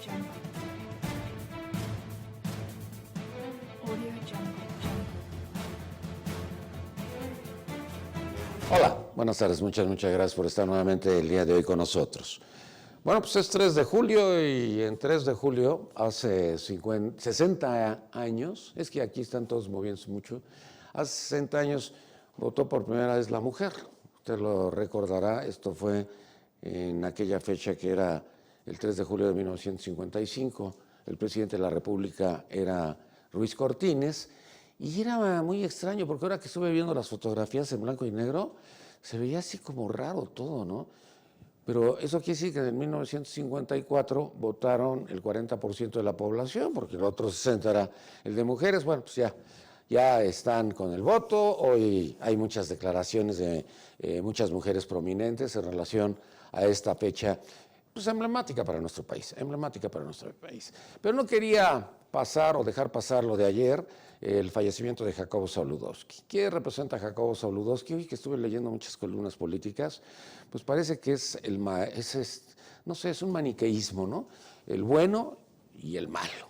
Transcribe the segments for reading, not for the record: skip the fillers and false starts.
Jungle. Audio Jungle. Hola, buenas tardes, muchas gracias por estar nuevamente el día de hoy con nosotros. Bueno, pues es 3 de julio y en 3 de julio, hace 60 años, es que aquí están todos moviéndose mucho, hace 60 años votó por primera vez la mujer. Usted lo recordará, esto fue en aquella fecha que era el 3 de julio de 1955, el presidente de la República era Ruiz Cortines, y era muy extraño porque ahora que estuve viendo las fotografías en blanco y negro, se veía así como raro todo, ¿no? Pero eso quiere decir que en 1954 votaron el 40% de la población, porque el otro 60% era el de mujeres. Bueno, pues ya están con el voto. Hoy hay muchas declaraciones de muchas mujeres prominentes en relación a esta fecha, pues emblemática para nuestro país, Pero no quería pasar o dejar pasar lo de ayer, el fallecimiento de Jacobo Zabludovsky. ¿Qué representa Jacobo Zabludovsky? Hoy que estuve leyendo muchas columnas políticas, pues parece que es un maniqueísmo, ¿no? El bueno y el malo.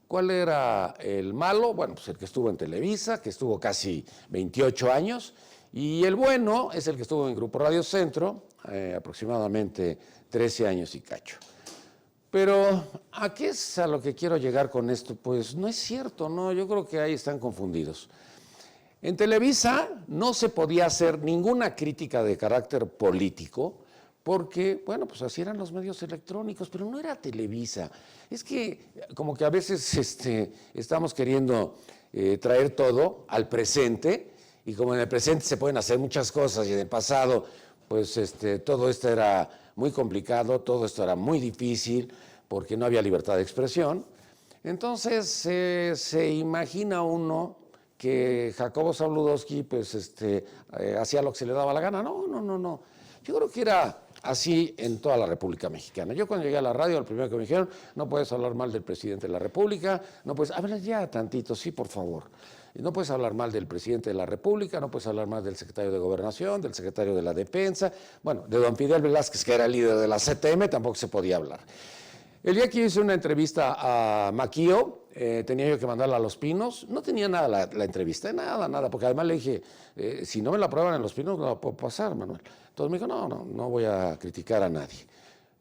¿Cuál era el malo? Bueno, pues el que estuvo en Televisa, que estuvo casi 28 años, y el bueno es el que estuvo en Grupo Radio Centro, aproximadamente 13 años y cacho. Pero, ¿a qué es a lo que quiero llegar con esto? Pues no es cierto, ¿no? Yo creo que ahí están confundidos. En Televisa no se podía hacer ninguna crítica de carácter político porque, bueno, pues así eran los medios electrónicos, pero no era Televisa. Es que como que a veces estamos queriendo traer todo al presente y como en el presente se pueden hacer muchas cosas y en el pasado, pues todo esto era muy complicado, todo esto era muy difícil porque no había libertad de expresión. Entonces se imagina uno que Jacobo Zabludovsky pues hacía lo que se le daba la gana. No. Yo creo que era así en toda la República Mexicana. Yo cuando llegué a la radio, lo primero que me dijeron, no puedes hablar mal del presidente de la República, no puedes, habla ya tantito, sí, por favor. No puedes hablar mal del presidente de la República, no puedes hablar mal del secretario de Gobernación, del secretario de la Defensa, bueno, de don Fidel Velázquez, que era el líder de la CTM, tampoco se podía hablar. El día que yo hice una entrevista a Maquio, tenía yo que mandarla a Los Pinos, no tenía nada la entrevista, nada, porque además le dije, si no me la aprueban en Los Pinos, no la puedo pasar, Manuel. Entonces me dijo, no voy a criticar a nadie.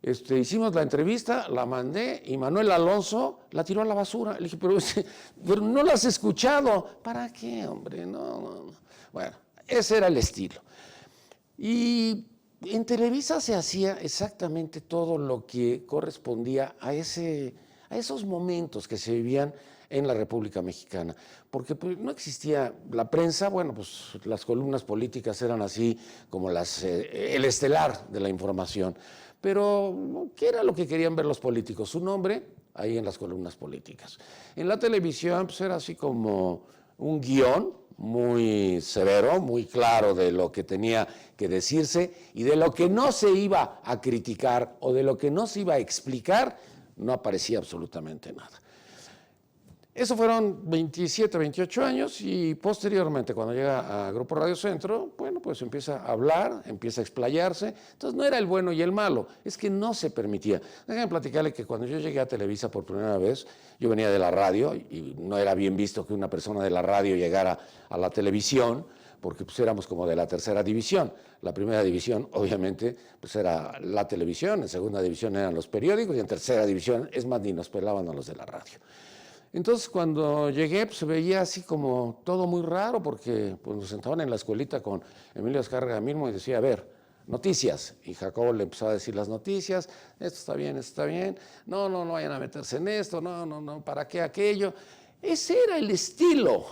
Hicimos la entrevista, la mandé y Manuel Alonso la tiró a la basura. Le dije, pero no la has escuchado. ¿Para qué, hombre? No. Bueno, ese era el estilo. Y en Televisa se hacía exactamente todo lo que correspondía a esos momentos que se vivían en la República Mexicana, porque pues, no existía la prensa, bueno, pues las columnas políticas eran así como el estelar de la información, pero ¿qué era lo que querían ver los políticos? Su nombre ahí en las columnas políticas. En la televisión pues era así como un guión muy severo, muy claro de lo que tenía que decirse y de lo que no se iba a criticar o de lo que no se iba a explicar, no aparecía absolutamente nada. Eso fueron 27, 28 años y posteriormente cuando llega a Grupo Radio Centro, bueno, pues empieza a hablar, empieza a explayarse. Entonces no era el bueno y el malo, es que no se permitía. Déjenme platicarle que cuando yo llegué a Televisa por primera vez, yo venía de la radio y no era bien visto que una persona de la radio llegara a la televisión, porque pues éramos como de la tercera división. La primera división, obviamente, pues era la televisión, en segunda división eran los periódicos y en tercera división, es más, ni nos pelaban a los de la radio. Entonces, cuando llegué, pues, se veía así como todo muy raro, porque pues, nos sentaban en la escuelita con Emilio Azcárraga mismo y decía, a ver, noticias. Y Jacobo le empezó a decir las noticias, esto está bien, no vayan a meterse en esto, no, ¿para qué aquello? Ese era el estilo.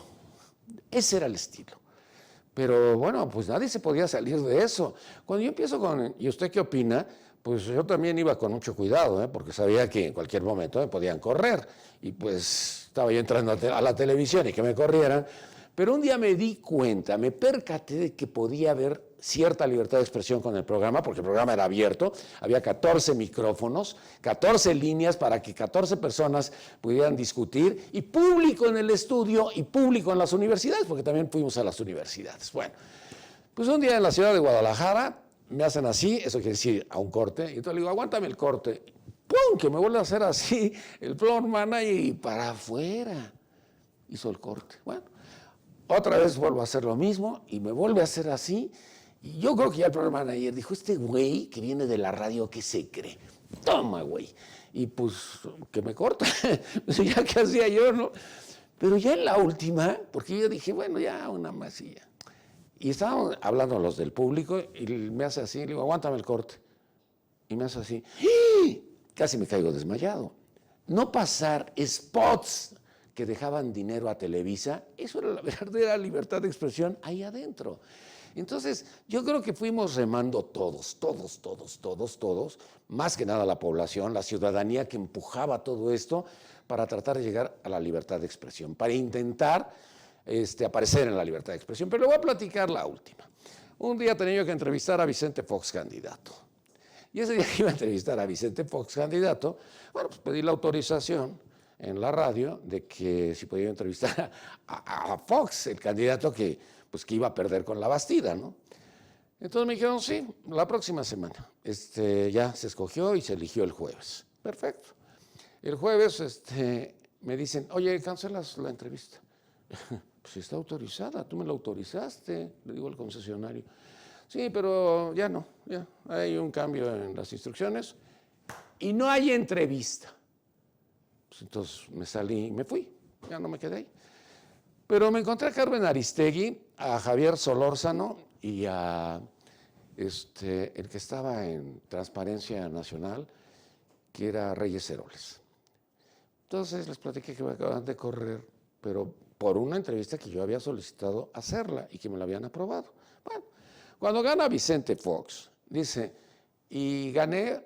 Pero bueno, pues nadie se podía salir de eso. Cuando yo empiezo con, ¿y usted qué opina? Pues yo también iba con mucho cuidado, porque sabía que en cualquier momento me podían correr. Y pues estaba yo entrando a la televisión y que me corrieran. Pero un día me di cuenta, me percaté de que podía haber cierta libertad de expresión con el programa, porque el programa era abierto, había 14 micrófonos, 14 líneas para que 14 personas pudieran discutir, y público en el estudio y público en las universidades, porque también fuimos a las universidades. Bueno, pues un día en la ciudad de Guadalajara me hacen así, eso quiere decir a un corte, y entonces le digo, aguántame el corte. ¡Pum! ¡pum!, que me vuelve a hacer así el floor manager y para afuera. Hizo el corte. Bueno, otra vez vuelvo a hacer lo mismo y me vuelve a hacer así. Y yo creo que ya el floor manager dijo, este güey que viene de la radio, ¿qué se cree? Toma, güey. Y pues que me corta. Ya que hacía yo, ¿no? Pero ya en la última, porque yo dije, bueno, ya una masilla. Y estábamos hablando los del público y me hace así, le digo, aguántame el corte. Y me hace así, ¡ih! Casi me caigo desmayado. No pasar spots que dejaban dinero a Televisa, eso era la verdadera libertad de expresión ahí adentro. Entonces, yo creo que fuimos remando todos, más que nada la población, la ciudadanía que empujaba todo esto para tratar de llegar a la libertad de expresión, para intentar aparecer en la libertad de expresión. Pero le voy a platicar la última. Un día tenía yo que entrevistar a Vicente Fox, candidato. Y ese día que iba a entrevistar a Vicente Fox, candidato, bueno, pues pedí la autorización en la radio de que si podía entrevistar a Fox, el candidato que iba a perder con la Bastida, ¿no? Entonces me dijeron, sí, la próxima semana. Ya se escogió y se eligió el jueves. Perfecto. El jueves me dicen, oye, cancelas la entrevista. Pues está autorizada, tú me la autorizaste, le digo al concesionario. Sí, pero ya no, ya hay un cambio en las instrucciones y no hay entrevista. Pues entonces me salí y me fui, ya no me quedé ahí. Pero me encontré a Carmen Aristegui, a Javier Solórzano y a el que estaba en Transparencia Nacional, que era Reyes Heroles. Entonces les platiqué que me acaban de correr, pero por una entrevista que yo había solicitado hacerla y que me la habían aprobado. Bueno, cuando gana Vicente Fox, dice, y gané,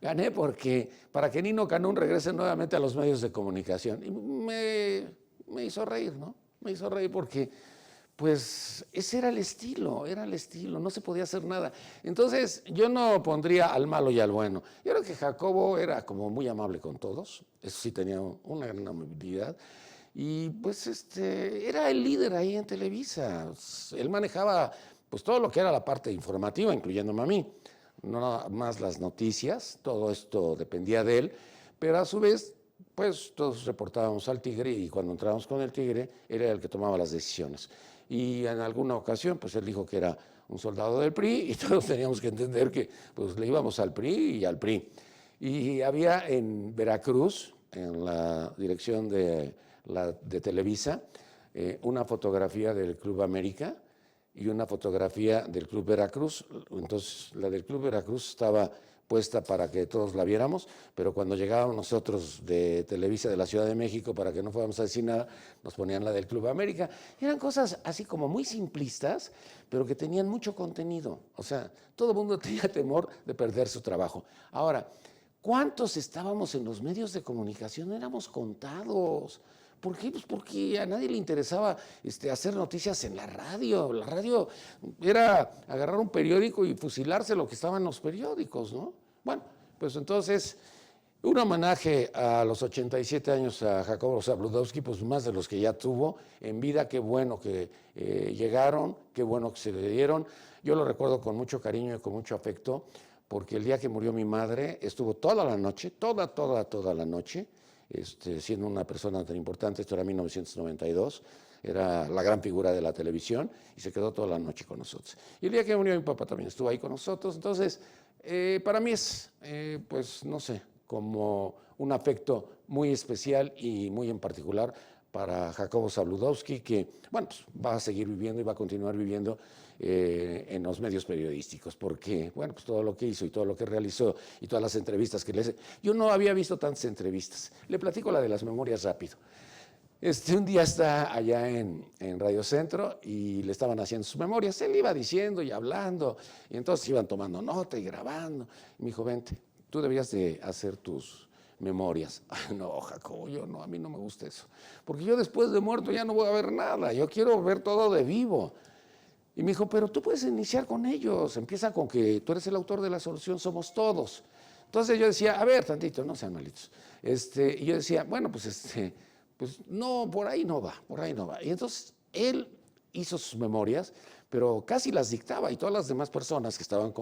gané porque para que Nino Canún regrese nuevamente a los medios de comunicación. Y me hizo reír, ¿no? Me hizo reír porque, pues, ese era el estilo, no se podía hacer nada. Entonces, yo no pondría al malo y al bueno. Yo creo que Jacobo era como muy amable con todos, eso sí tenía una gran amabilidad. Y pues era el líder ahí en Televisa. Él manejaba pues todo lo que era la parte informativa, incluyéndome a mí. No nada más las noticias, todo esto dependía de él, pero a su vez pues todos reportábamos al Tigre y cuando entrábamos con el Tigre, él era el que tomaba las decisiones. Y en alguna ocasión pues él dijo que era un soldado del PRI y todos teníamos que entender que pues le íbamos al PRI y al PRI. Y había en Veracruz, en la dirección de Televisa, una fotografía del Club América y una fotografía del Club Veracruz. Entonces la del Club Veracruz estaba puesta para que todos la viéramos, pero cuando llegábamos nosotros de Televisa de la Ciudad de México para que no fuéramos a decir nada, nos ponían la del Club América. Eran cosas así como muy simplistas, pero que tenían mucho contenido. O sea, todo el mundo tenía temor de perder su trabajo. Ahora, ¿cuántos estábamos en los medios de comunicación? Éramos contados. ¿Por qué? Pues porque a nadie le interesaba hacer noticias en la radio. La radio era agarrar un periódico y fusilarse lo que estaba en los periódicos, ¿no? Bueno, pues entonces, un homenaje a los 87 años a Jacobo Zabludowski, pues más de los que ya tuvo en vida. Qué bueno que llegaron, qué bueno que se le dieron. Yo lo recuerdo con mucho cariño y con mucho afecto, porque el día que murió mi madre estuvo toda la noche, toda la noche, siendo una persona tan importante. Esto era 1992, era la gran figura de la televisión y se quedó toda la noche con nosotros. Y el día que murió mi papá también estuvo ahí con nosotros. Entonces, para mí es, pues no sé, como un afecto muy especial y muy en particular para Jacobo Zabludowski, que, bueno, pues va a seguir viviendo y va a continuar viviendo en los medios periodísticos, porque, bueno, pues todo lo que hizo y todo lo que realizó y todas las entrevistas que le hace. Yo no había visto tantas entrevistas. Le platico la de las memorias rápido. Un día está allá en Radio Centro y le estaban haciendo sus memorias. Él iba diciendo y hablando, y entonces iban tomando nota y grabando. Y me dijo, vente, tú debías de hacer tus memorias. Ay, no, Jacobo, yo no, a mí no me gusta eso. Porque yo después de muerto ya no voy a ver nada, yo quiero ver todo de vivo. Y me dijo, pero tú puedes iniciar con ellos, empieza con que tú eres el autor de la solución, somos todos. Entonces yo decía, a ver, tantito, no sean malitos. Y yo decía, bueno, pues pues no, por ahí no va, por ahí no va. Y entonces él hizo sus memorias, pero casi las dictaba y todas las demás personas que estaban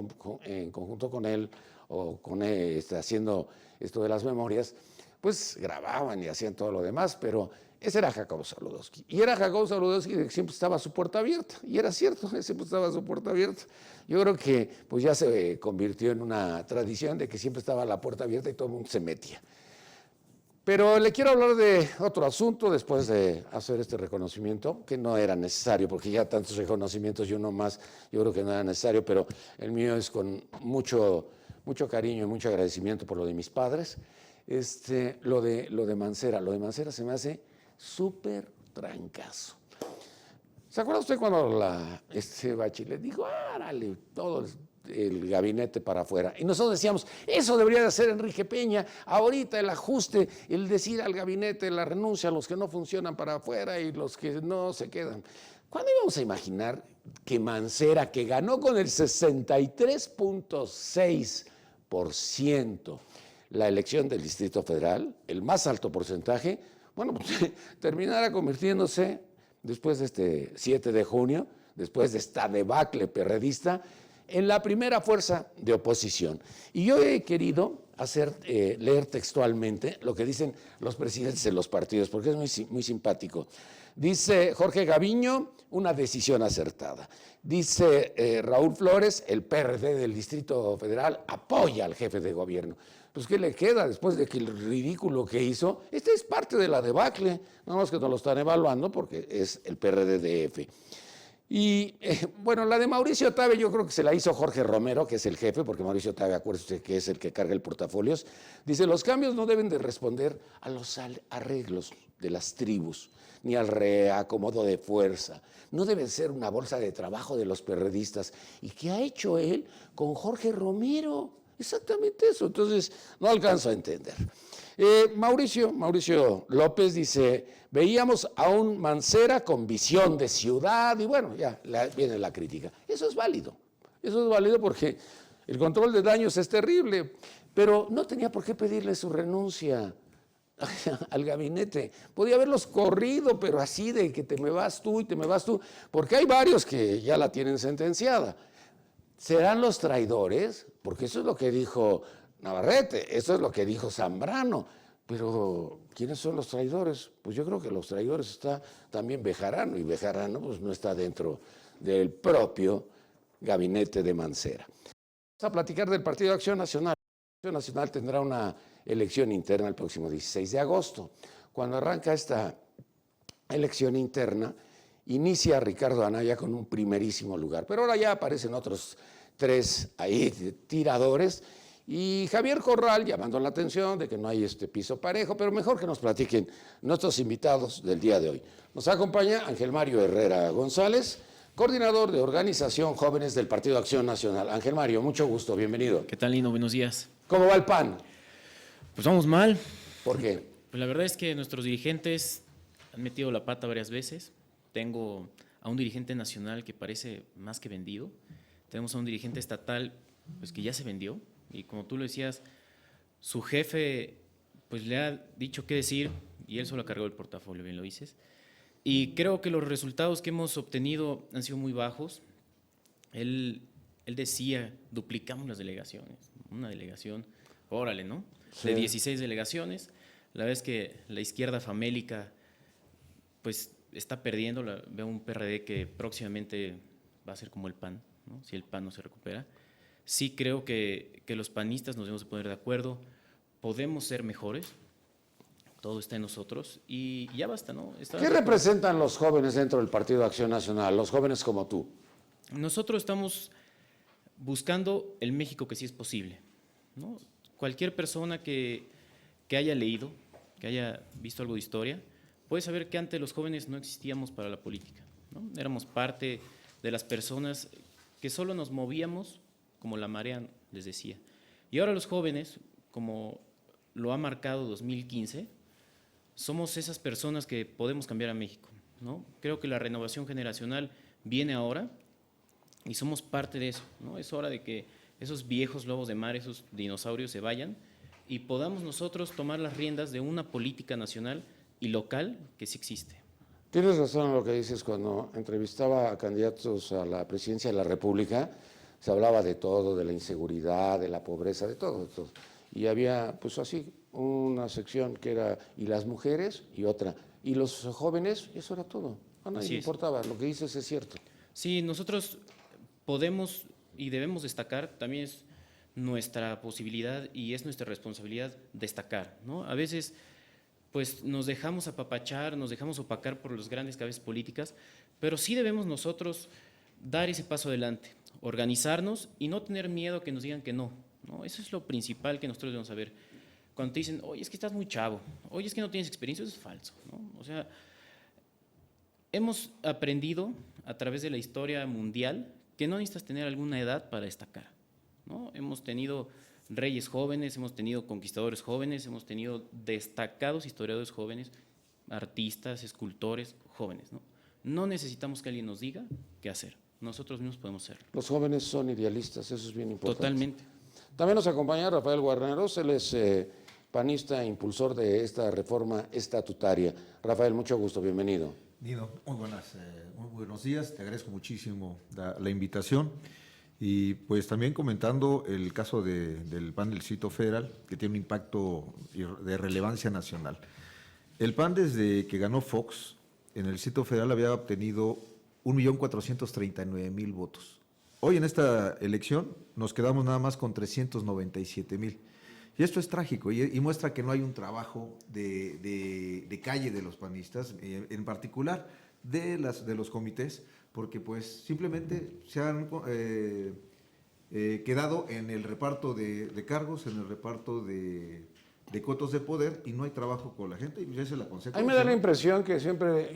en conjunto con él o con haciendo esto de las memorias, pues grababan y hacían todo lo demás, pero ese era Jacobo Zabludovsky. Y era Jacobo Zabludovsky que siempre estaba su puerta abierta. Y era cierto, siempre estaba su puerta abierta. Yo creo que pues ya se convirtió en una tradición de que siempre estaba la puerta abierta y todo el mundo se metía. Pero le quiero hablar de otro asunto después de hacer este reconocimiento, que no era necesario, porque ya tantos reconocimientos y uno más, yo creo que no era necesario, pero el mío es con mucho cariño y mucho agradecimiento por lo de mis padres. Lo de Mancera se me hace súper trancazo. ¿Se acuerda usted cuando Bachelet dijo, dale, todo el gabinete para afuera? Y nosotros decíamos, eso debería de hacer Enrique Peña, ahorita el ajuste, el decir al gabinete la renuncia a los que no funcionan para afuera y los que no se quedan. ¿Cuándo íbamos a imaginar que Mancera, que ganó con el 63.6% la elección del Distrito Federal, el más alto porcentaje, bueno, pues terminara convirtiéndose, después de este 7 de junio, después de esta debacle perredista, en la primera fuerza de oposición? Y yo he querido leer textualmente lo que dicen los presidentes de los partidos, porque es muy simpático. Dice Jorge Gaviño, una decisión acertada. Dice Raúl Flores, el PRD del Distrito Federal apoya al jefe de gobierno. Pues, ¿qué le queda después de que el ridículo que hizo? Este es parte de la debacle, nada más que no lo están evaluando porque es el PRD-DF. Y bueno, la de Mauricio Tabe yo creo que se la hizo Jorge Romero, que es el jefe, porque Mauricio Tabe, acuérdese que es el que carga el portafolios. Dice, los cambios no deben de responder a los arreglos de las tribus, ni al reacomodo de fuerza. No debe ser una bolsa de trabajo de los perredistas. ¿Y qué ha hecho él con Jorge Romero? Exactamente eso. Entonces, no alcanzo a entender. Mauricio López dice, veíamos a un Mancera con visión de ciudad, y bueno, ya viene la crítica. Eso es válido porque el control de daños es terrible, pero no tenía por qué pedirle su renuncia al gabinete. Podía haberlos corrido, pero así de que te me vas tú y te me vas tú, porque hay varios que ya la tienen sentenciada. ¿Serán los traidores? Porque eso es lo que dijo Navarrete, eso es lo que dijo Zambrano. Pero, ¿quiénes son los traidores? Pues yo creo que los traidores está también Bejarano, y Bejarano pues no está dentro del propio gabinete de Mancera. Vamos a platicar del Partido de Acción Nacional. Acción Nacional tendrá una elección interna el próximo 16 de agosto. Cuando arranca esta elección interna, inicia Ricardo Anaya con un primerísimo lugar, pero ahora ya aparecen otros 3 ahí tiradores, y Javier Corral llamando la atención de que no hay piso parejo, pero mejor que nos platiquen nuestros invitados del día de hoy. Nos acompaña Ángel Mario Herrera González, coordinador de Organización Jóvenes del Partido de Acción Nacional. Ángel Mario, mucho gusto, bienvenido. ¿Qué tal, Lino? Buenos días. ¿Cómo va el PAN? Pues vamos mal. ¿Por qué? Pues la verdad es que nuestros dirigentes han metido la pata varias veces. Tengo a un dirigente nacional que parece más que vendido. Tenemos a un dirigente estatal pues, que ya se vendió. Y como tú lo decías, su jefe pues, le ha dicho qué decir y él solo ha cargado el portafolio, bien lo dices. Y creo que los resultados que hemos obtenido han sido muy bajos. Él decía, duplicamos las delegaciones. Una delegación, órale, ¿no? Sí. De 16 delegaciones. La verdad es que la izquierda famélica pues está perdiendo. Veo un PRD que próximamente va a ser como el PAN, ¿no? Si el PAN no se recupera. Sí creo que los panistas nos debemos de poner de acuerdo, podemos ser mejores, todo está en nosotros y ya basta, ¿no? ¿Qué representan los jóvenes dentro del Partido de Acción Nacional, los jóvenes como tú? Nosotros estamos buscando el México que sí es posible, ¿no? Cualquier persona que haya leído, que haya visto algo de historia, puede saber que antes los jóvenes no existíamos para la política, ¿no? Éramos parte de las personas que solo nos movíamos como la marea les decía. Y ahora los jóvenes, como lo ha marcado 2015, somos esas personas que podemos cambiar a México, ¿no? Creo que la renovación generacional viene ahora y somos parte de eso, ¿no? Es hora de que esos viejos lobos de mar, esos dinosaurios se vayan y podamos nosotros tomar las riendas de una política nacional y local que sí existe. Tienes razón en lo que dices. Cuando entrevistaba a candidatos a la presidencia de la República, se hablaba de todo, de la inseguridad, de la pobreza, de todo, de todo. Y había, pues así, una sección que era, y las mujeres, y otra. Y los jóvenes, eso era todo. A nadie Así le es. importaba, lo que dices es cierto. Sí, nosotros podemos y debemos destacar, también es nuestra posibilidad y es nuestra responsabilidad destacar, ¿no? A veces, pues nos dejamos apapachar, nos dejamos opacar por las grandes cabezas políticas, pero sí debemos nosotros dar ese paso adelante, organizarnos y no tener miedo a que nos digan que no, ¿no? Eso es lo principal que nosotros debemos saber. Cuando te dicen, oye, es que estás muy chavo, oye, es que no tienes experiencia, eso es falso, ¿no? O sea, hemos aprendido a través de la historia mundial que no necesitas tener alguna edad para destacar, ¿no? Hemos tenido reyes jóvenes, hemos tenido conquistadores jóvenes, hemos tenido destacados historiadores jóvenes, artistas, escultores jóvenes, ¿no? No necesitamos que alguien nos diga qué hacer, nosotros mismos podemos hacerlo. Los jóvenes son idealistas, eso es bien importante. Totalmente. También nos acompaña Rafael Guarneros, él es panista, impulsor de esta reforma estatutaria. Rafael, mucho gusto, bienvenido. Nino, muy buenos días, te agradezco muchísimo la invitación y pues también comentando el caso del PAN del Distrito Federal, que tiene un impacto de relevancia nacional. El PAN desde que ganó Fox en el Distrito Federal había obtenido 1.439.000 votos. Hoy en esta elección nos quedamos nada más con 397.000. Y esto es trágico y muestra que no hay un trabajo de calle de los panistas, en particular de los comités, porque pues simplemente se han quedado en el reparto de cargos, en el reparto de cotos de poder y no hay trabajo con la gente y esa es la A consecuencia. mí me da la impresión que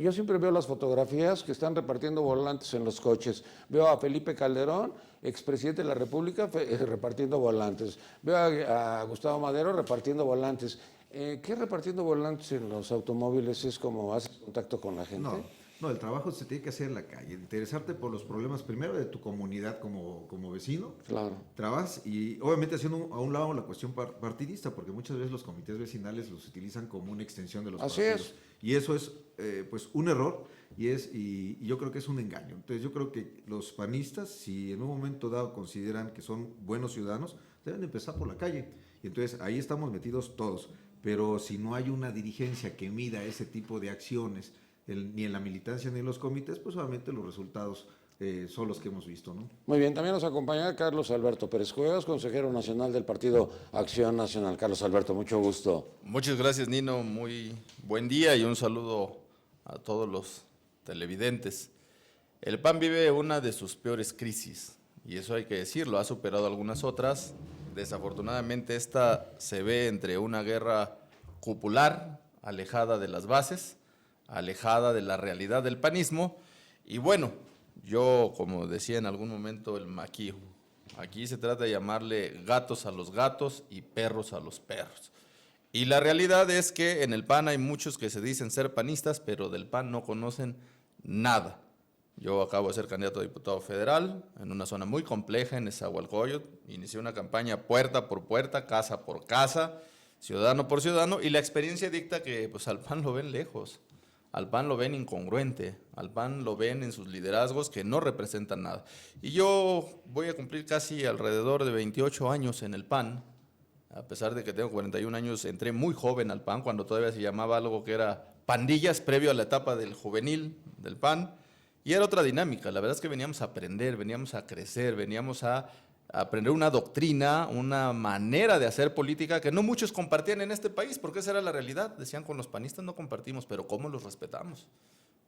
yo siempre veo las fotografías que están repartiendo volantes en los coches. Veo a Felipe Calderón, expresidente de la República, repartiendo volantes. Veo a Gustavo Madero repartiendo volantes. ¿Qué repartiendo volantes en los automóviles es como haces contacto con la gente? No, el trabajo se tiene que hacer en la calle, interesarte por los problemas primero de tu comunidad como vecino. Claro. Trabajas y obviamente haciendo a un lado la cuestión partidista, porque muchas veces los comités vecinales los utilizan como una extensión de los Así partidos. es. Y eso es pues un error y yo creo que es un engaño. Entonces yo creo que los panistas, si en un momento dado consideran que son buenos ciudadanos, deben empezar por la calle. Y entonces ahí estamos metidos todos. Pero si no hay una dirigencia que mida ese tipo de acciones, ni en la militancia ni en los comités, pues obviamente los resultados son los que hemos visto, ¿no? Muy bien, también nos acompaña Carlos Alberto Pérez Cuevas, consejero nacional del Partido Acción Nacional. Carlos Alberto, mucho gusto. Muchas gracias, Nino. Muy buen día y un saludo a todos los televidentes. El PAN vive una de sus peores crisis y eso hay que decirlo, ha superado algunas otras. Desafortunadamente esta se ve entre una guerra cupular, alejada de las bases, alejada de la realidad del panismo y bueno, yo como decía en algún momento el maquillo, aquí se trata de llamarle gatos a los gatos y perros a los perros. Y la realidad es que en el PAN hay muchos que se dicen ser panistas, pero del PAN no conocen nada. Yo acabo de ser candidato a diputado federal en una zona muy compleja en Nezahualcóyotl. Inicié una campaña puerta por puerta, casa por casa, ciudadano por ciudadano, y la experiencia dicta que pues, al PAN lo ven lejos, al PAN lo ven incongruente, al PAN lo ven en sus liderazgos que no representan nada. Y yo voy a cumplir casi alrededor de 28 años en el PAN. A pesar de que tengo 41 años, entré muy joven al PAN, cuando todavía se llamaba algo que era pandillas, previo a la etapa del juvenil del PAN, y era otra dinámica. La verdad es que veníamos a aprender, veníamos a crecer, veníamos a aprender una doctrina, una manera de hacer política que no muchos compartían en este país, porque esa era la realidad. Decían, con los panistas no compartimos, pero ¿cómo los respetamos?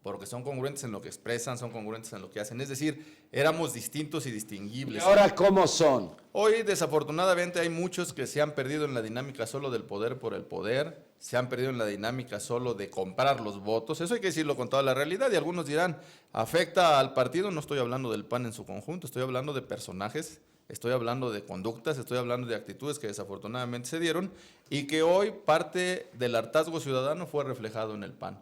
Porque son congruentes en lo que expresan, son congruentes en lo que hacen. Es decir, éramos distintos y distinguibles. ¿Y ahora cómo son? Hoy, desafortunadamente, hay muchos que se han perdido en la dinámica solo del poder por el poder, se han perdido en la dinámica solo de comprar los votos. Eso hay que decirlo con toda la realidad. Y algunos dirán, ¿afecta al partido? No estoy hablando del PAN en su conjunto, estoy hablando de personajes, estoy hablando de conductas, estoy hablando de actitudes que desafortunadamente se dieron y que hoy parte del hartazgo ciudadano fue reflejado en el PAN.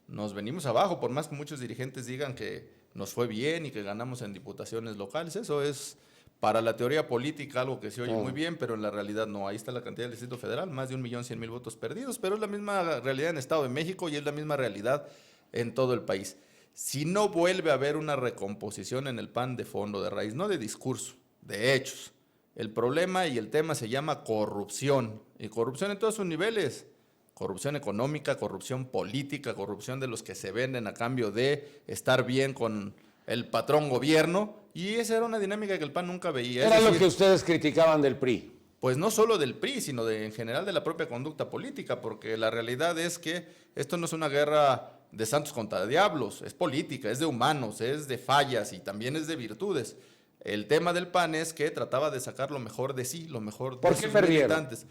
Nos venimos abajo, por más que muchos dirigentes digan que nos fue bien y que ganamos en diputaciones locales. Eso es para la teoría política algo que se oye muy bien, pero en la realidad no. Ahí está la cantidad del Distrito Federal, más de 1.100.000 votos perdidos, pero es la misma realidad en Estado de México y es la misma realidad en todo el país. Si no vuelve a haber una recomposición en el PAN de fondo, de raíz, no de discurso, de hechos. El problema y el tema se llama corrupción, y corrupción en todos sus niveles. Corrupción económica, corrupción política, corrupción de los que se venden a cambio de estar bien con el patrón gobierno, y esa era una dinámica que el PAN nunca veía. Era lo que ustedes criticaban del PRI. Pues no solo del PRI, sino en general de la propia conducta política, porque la realidad es que esto no es una guerra de santos contra diablos, es política, es de humanos, es de fallas y también es de virtudes. El tema del PAN es que trataba de sacar lo mejor de sí, lo mejor de sus militantes.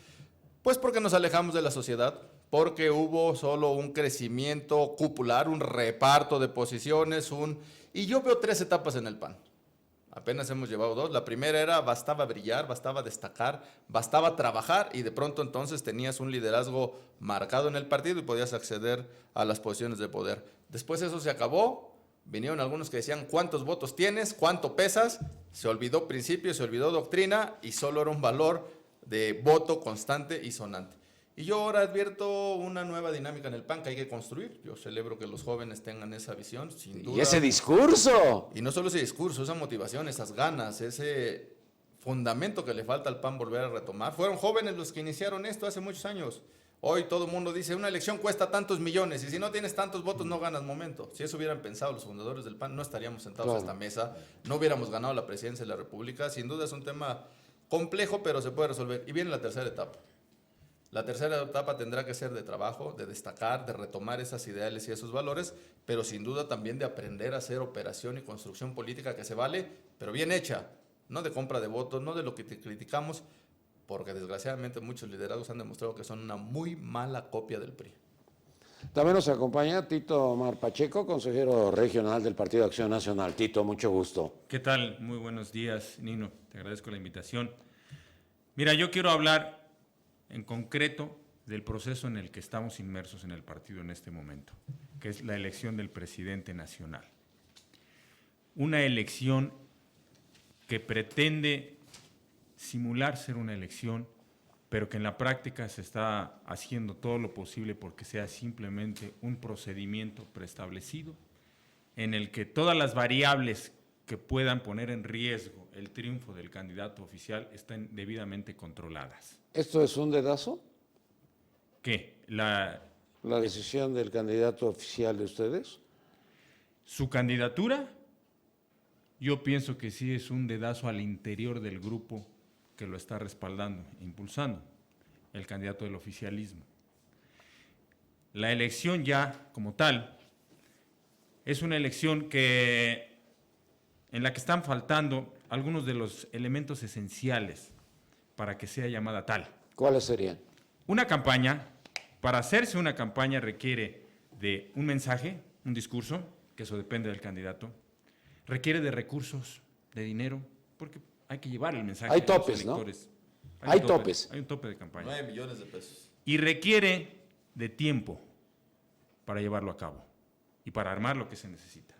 Pues porque nos alejamos de la sociedad, porque hubo solo un crecimiento cupular, un reparto de posiciones, y yo veo 3 etapas en el PAN. Apenas hemos llevado 2. La primera era bastaba brillar, bastaba destacar, bastaba trabajar y de pronto entonces tenías un liderazgo marcado en el partido y podías acceder a las posiciones de poder. Después eso se acabó, vinieron algunos que decían ¿cuántos votos tienes? ¿Cuánto pesas? Se olvidó principio, se olvidó doctrina y solo era un valor de voto constante y sonante. Y yo ahora advierto una nueva dinámica en el PAN que hay que construir. Yo celebro que los jóvenes tengan esa visión, sin duda. Y ese discurso. Y no solo ese discurso, esa motivación, esas ganas, ese fundamento que le falta al PAN volver a retomar. Fueron jóvenes los que iniciaron esto hace muchos años. Hoy todo el mundo dice, una elección cuesta tantos millones y si no tienes tantos votos no ganas momento. Si eso hubieran pensado los fundadores del PAN, no estaríamos sentados a esta mesa, no hubiéramos ganado la presidencia de la República. Sin duda es un tema complejo, pero se puede resolver. Y viene la tercera etapa. La tercera etapa tendrá que ser de trabajo, de destacar, de retomar esas ideales y esos valores, pero sin duda también de aprender a hacer operación y construcción política que se vale, pero bien hecha, no de compra de votos, no de lo que te criticamos, porque desgraciadamente muchos liderazgos han demostrado que son una muy mala copia del PRI. También nos acompaña Tito Omar Pacheco, consejero regional del Partido de Acción Nacional. Tito, mucho gusto. ¿Qué tal? Muy buenos días, Nino. Te agradezco la invitación. Mira, yo quiero hablar en concreto del proceso en el que estamos inmersos en el partido en este momento, que es la elección del presidente nacional. Una elección que pretende simular ser una elección, pero que en la práctica se está haciendo todo lo posible porque sea simplemente un procedimiento preestablecido en el que todas las variables que puedan poner en riesgo el triunfo del candidato oficial estén debidamente controladas. ¿Esto es un dedazo? ¿Qué? ¿La decisión del candidato oficial de ustedes? Su candidatura, yo pienso que sí es un dedazo al interior del grupo que lo está respaldando, impulsando, el candidato del oficialismo. La elección ya, como tal, es una elección en la que están faltando algunos de los elementos esenciales para que sea llamada tal. ¿Cuáles serían? Una campaña, para hacerse una campaña requiere de un mensaje, un discurso, que eso depende del candidato, requiere de recursos, de dinero, porque hay que llevar el mensaje Hay a topes, los electores. Hay topes. Hay un tope de campaña. 9 millones de pesos. Y requiere de tiempo para llevarlo a cabo y para armar lo que se necesita.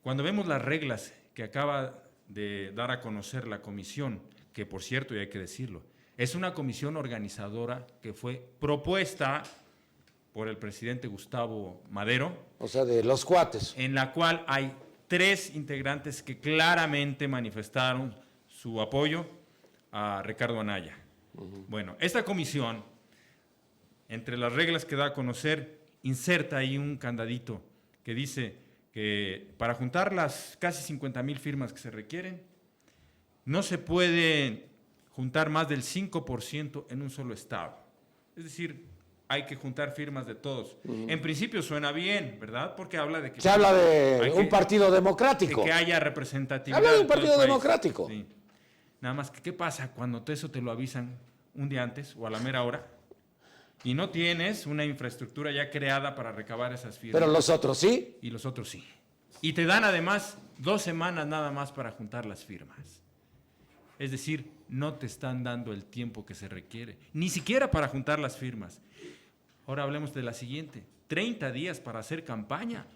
Cuando vemos las reglas que acaba de dar a conocer la comisión, que por cierto, y hay que decirlo, es una comisión organizadora que fue propuesta por el presidente Gustavo Madero. O sea, de los cuates. En la cual hay 3 integrantes que claramente manifestaron su apoyo a Ricardo Anaya. Bueno, esta comisión, entre las reglas que da a conocer, inserta ahí un candadito que dice que para juntar las casi 50,000 firmas que se requieren, no se puede juntar más del 5% en un solo estado. Es decir, hay que juntar firmas de todos. En principio suena bien, ¿verdad? Porque habla de que... Se habla de un partido democrático. De que haya representatividad. Habla de un en todo el partido país. democrático. Sí. Nada más que, ¿qué pasa cuando eso te lo avisan un día antes o a la mera hora y no tienes una infraestructura ya creada para recabar esas firmas? Pero los otros sí. Y los otros sí. Y te dan además 2 semanas nada más para juntar las firmas. Es decir, no te están dando el tiempo que se requiere, ni siquiera para juntar las firmas. Ahora hablemos de la siguiente, 30 días para hacer campaña,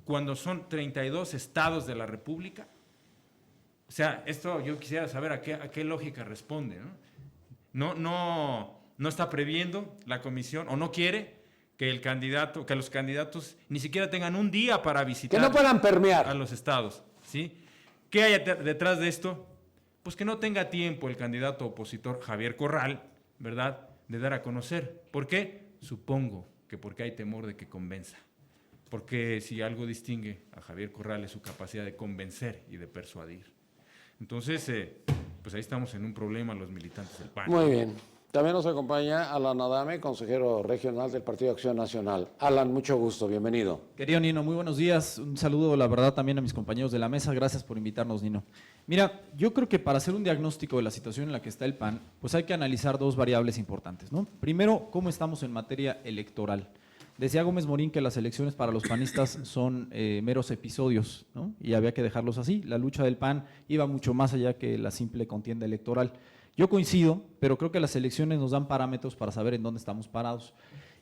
cuando son 32 estados de la República. O sea, esto yo quisiera saber a qué lógica responde, ¿no? No está previendo la comisión, o no quiere que los candidatos ni siquiera tengan un día para visitar Que no puedan permear. a los estados, ¿sí? ¿Qué hay detrás de esto? pues que no tenga tiempo el candidato opositor Javier Corral, ¿verdad?, de dar a conocer. ¿Por qué? Supongo que porque hay temor de que convenza. Porque si algo distingue a Javier Corral es su capacidad de convencer y de persuadir. Entonces, pues ahí estamos en un problema los militantes del PAN. Muy bien. También nos acompaña Alan Adame, consejero regional del Partido Acción Nacional. Alan, mucho gusto, bienvenido. Querido Nino, muy buenos días. Un saludo, la verdad, también a mis compañeros de la mesa. Gracias por invitarnos, Nino. Mira, yo creo que para hacer un diagnóstico de la situación en la que está el PAN, pues hay que analizar dos variables importantes, ¿no? Primero, cómo estamos en materia electoral. Decía Gómez Morín que las elecciones para los panistas son meros episodios, ¿no? Y había que dejarlos así. La lucha del PAN iba mucho más allá que la simple contienda electoral. Yo coincido, pero creo que las elecciones nos dan parámetros para saber en dónde estamos parados.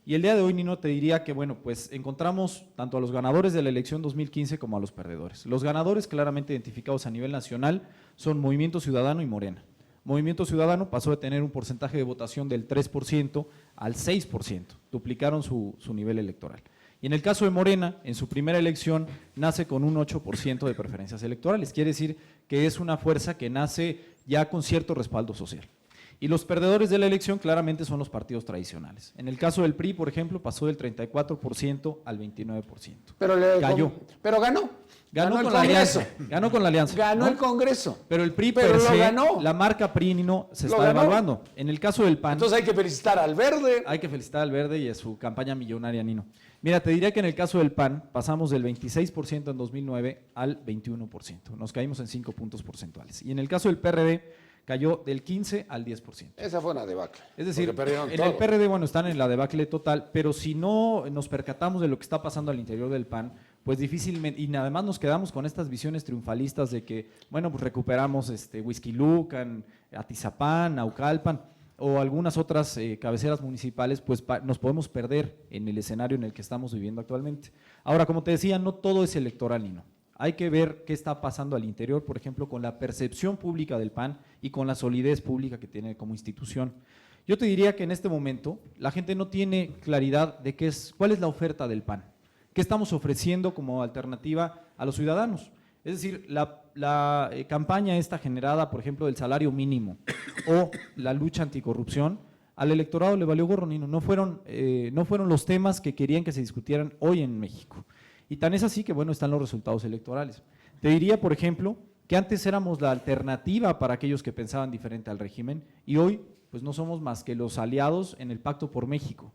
Y el día de hoy, Nino, te diría que, bueno, pues encontramos tanto a los ganadores de la elección 2015 como a los perdedores. Los ganadores claramente identificados a nivel nacional son Movimiento Ciudadano y Morena. Movimiento Ciudadano pasó de tener un porcentaje de votación del 3% al 6%, duplicaron su nivel electoral. Y en el caso de Morena, en su primera elección, nace con un 8% de preferencias electorales. Quiere decir que es una fuerza que nace ya con cierto respaldo social. Y los perdedores de la elección claramente son los partidos tradicionales. En el caso del PRI, por ejemplo, pasó del 34% al 29%. Cayó. Pero ganó. Ganó el con la Congreso. alianza. Ganó con la alianza. Ganó ¿no? el Congreso. Pero el PRI Pero per lo se, ganó. la marca PRI, Nino, se Lo está ganó. devaluando. En el caso del PAN, Entonces hay que felicitar al Verde. hay que felicitar al Verde y a su campaña millonaria, Nino. Mira, te diría que en el caso del PAN pasamos del 26% en 2009 al 21%. Nos caímos en 5 puntos porcentuales. Y en el caso del PRD cayó del 15 al 10%. Esa fue una debacle. Es decir, porque perdieron en todo. el PRD, bueno, están en la debacle total, pero si no nos percatamos de lo que está pasando al interior del PAN, pues difícilmente, y además nos quedamos con estas visiones triunfalistas de que, bueno, pues recuperamos Huixquilucan, Atizapán, Naucalpan, o algunas otras cabeceras municipales, pues nos podemos perder en el escenario en el que estamos viviendo actualmente. Ahora, como te decía, no todo es electoral, Nino. Hay que ver qué está pasando al interior, por ejemplo, con la percepción pública del PAN y con la solidez pública que tiene como institución. Yo te diría que en este momento la gente no tiene claridad de cuál es la oferta del PAN, qué estamos ofreciendo como alternativa a los ciudadanos. Es decir, la campaña esta generada, por ejemplo, del salario mínimo o la lucha anticorrupción, al electorado le valió gorro, Nino. No fueron los temas que querían que se discutieran hoy en México. Y tan es así que, bueno, están los resultados electorales. Te diría, por ejemplo, que antes éramos la alternativa para aquellos que pensaban diferente al régimen y hoy, pues no somos más que los aliados en el Pacto por México.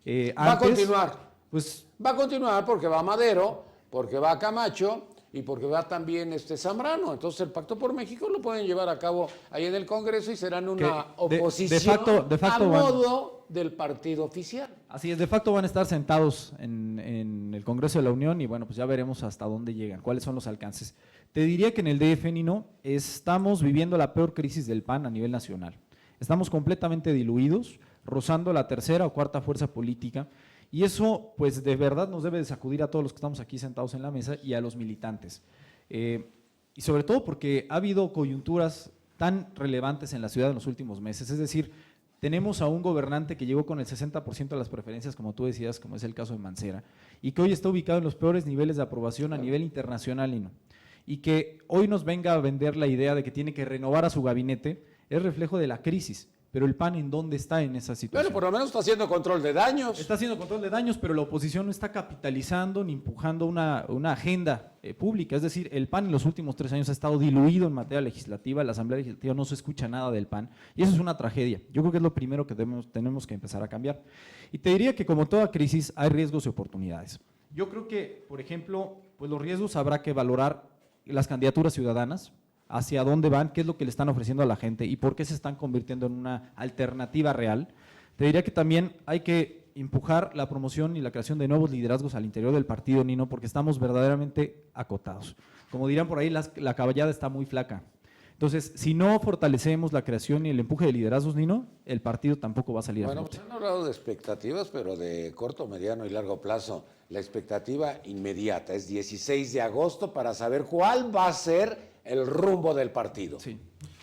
Va a continuar. Pues Va a continuar porque va Madero, porque va Camacho y porque va también Zambrano. Entonces el Pacto por México lo pueden llevar a cabo ahí en el Congreso y serán una Que de oposición facto a van. modo del partido oficial. así es, de facto van a estar sentados en el Congreso de la Unión y bueno, pues ya veremos hasta dónde llegan, cuáles son los alcances. Te diría que en el DF, Nino, estamos viviendo la peor crisis del PAN a nivel nacional. Estamos completamente diluidos, rozando la tercera o cuarta fuerza política y eso pues de verdad nos debe de sacudir a todos los que estamos aquí sentados en la mesa y a los militantes. Y sobre todo porque ha habido coyunturas tan relevantes en la ciudad en los últimos meses, es decir, tenemos a un gobernante que llegó con el 60% de las preferencias, como tú decías, como es el caso de Mancera, y que hoy está ubicado en los peores niveles de aprobación a nivel internacional, Nino. Y que hoy nos venga a vender la idea de que tiene que renovar a su gabinete, es reflejo de la crisis. Pero el PAN, ¿en dónde está en esa situación? Bueno, por lo menos está haciendo control de daños. Está haciendo control de daños, pero la oposición no está capitalizando ni empujando una agenda pública. Es decir, el PAN en los últimos 3 años ha estado diluido en materia legislativa, en la Asamblea Legislativa no se escucha nada del PAN, y eso es una tragedia. Yo creo que es lo primero que tenemos que empezar a cambiar. Y te diría que como toda crisis hay riesgos y oportunidades. Yo creo que, por ejemplo, pues los riesgos habrá que valorar las candidaturas ciudadanas, hacia dónde van, qué es lo que le están ofreciendo a la gente y por qué se están convirtiendo en una alternativa real. Te diría que también hay que empujar la promoción y la creación de nuevos liderazgos al interior del partido, Nino, porque estamos verdaderamente acotados. Como dirán por ahí, la caballada está muy flaca. Entonces, si no fortalecemos la creación y el empuje de liderazgos, Nino, el partido tampoco va a salir a Bueno, flote. pues han hablado de expectativas, pero de corto, mediano y largo plazo. La expectativa inmediata es 16 de agosto para saber cuál va a ser el rumbo del partido. Sí.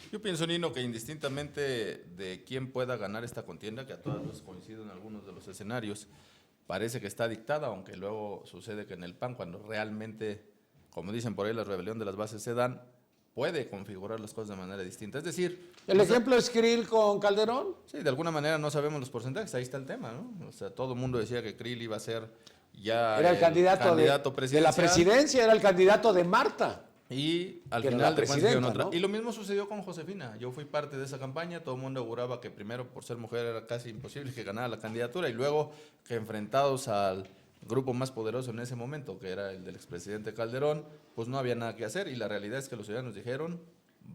Yo pienso, Nino, que indistintamente de quién pueda ganar esta contienda, que a todas luces coincido en algunos de los escenarios, parece que está dictada, aunque luego sucede que en el PAN, cuando realmente, como dicen por ahí, la rebelión de las bases se dan, puede configurar las cosas de manera distinta. Es decir, El ejemplo es Krill con Calderón. sí, de alguna manera no sabemos los porcentajes, ahí está el tema, ¿no? O sea, todo el mundo decía que Krill iba a ser ya Era el candidato de la presidencial, presidencia, era el candidato de Marta. y al Que era final la de cuentas dio presidenta, otra. ¿no? Y lo mismo sucedió con Josefina. Yo fui parte de esa campaña, todo el mundo auguraba que primero por ser mujer era casi imposible que ganara la candidatura y luego que enfrentados al grupo más poderoso en ese momento, que era el del expresidente Calderón, pues no había nada que hacer y la realidad es que los ciudadanos dijeron,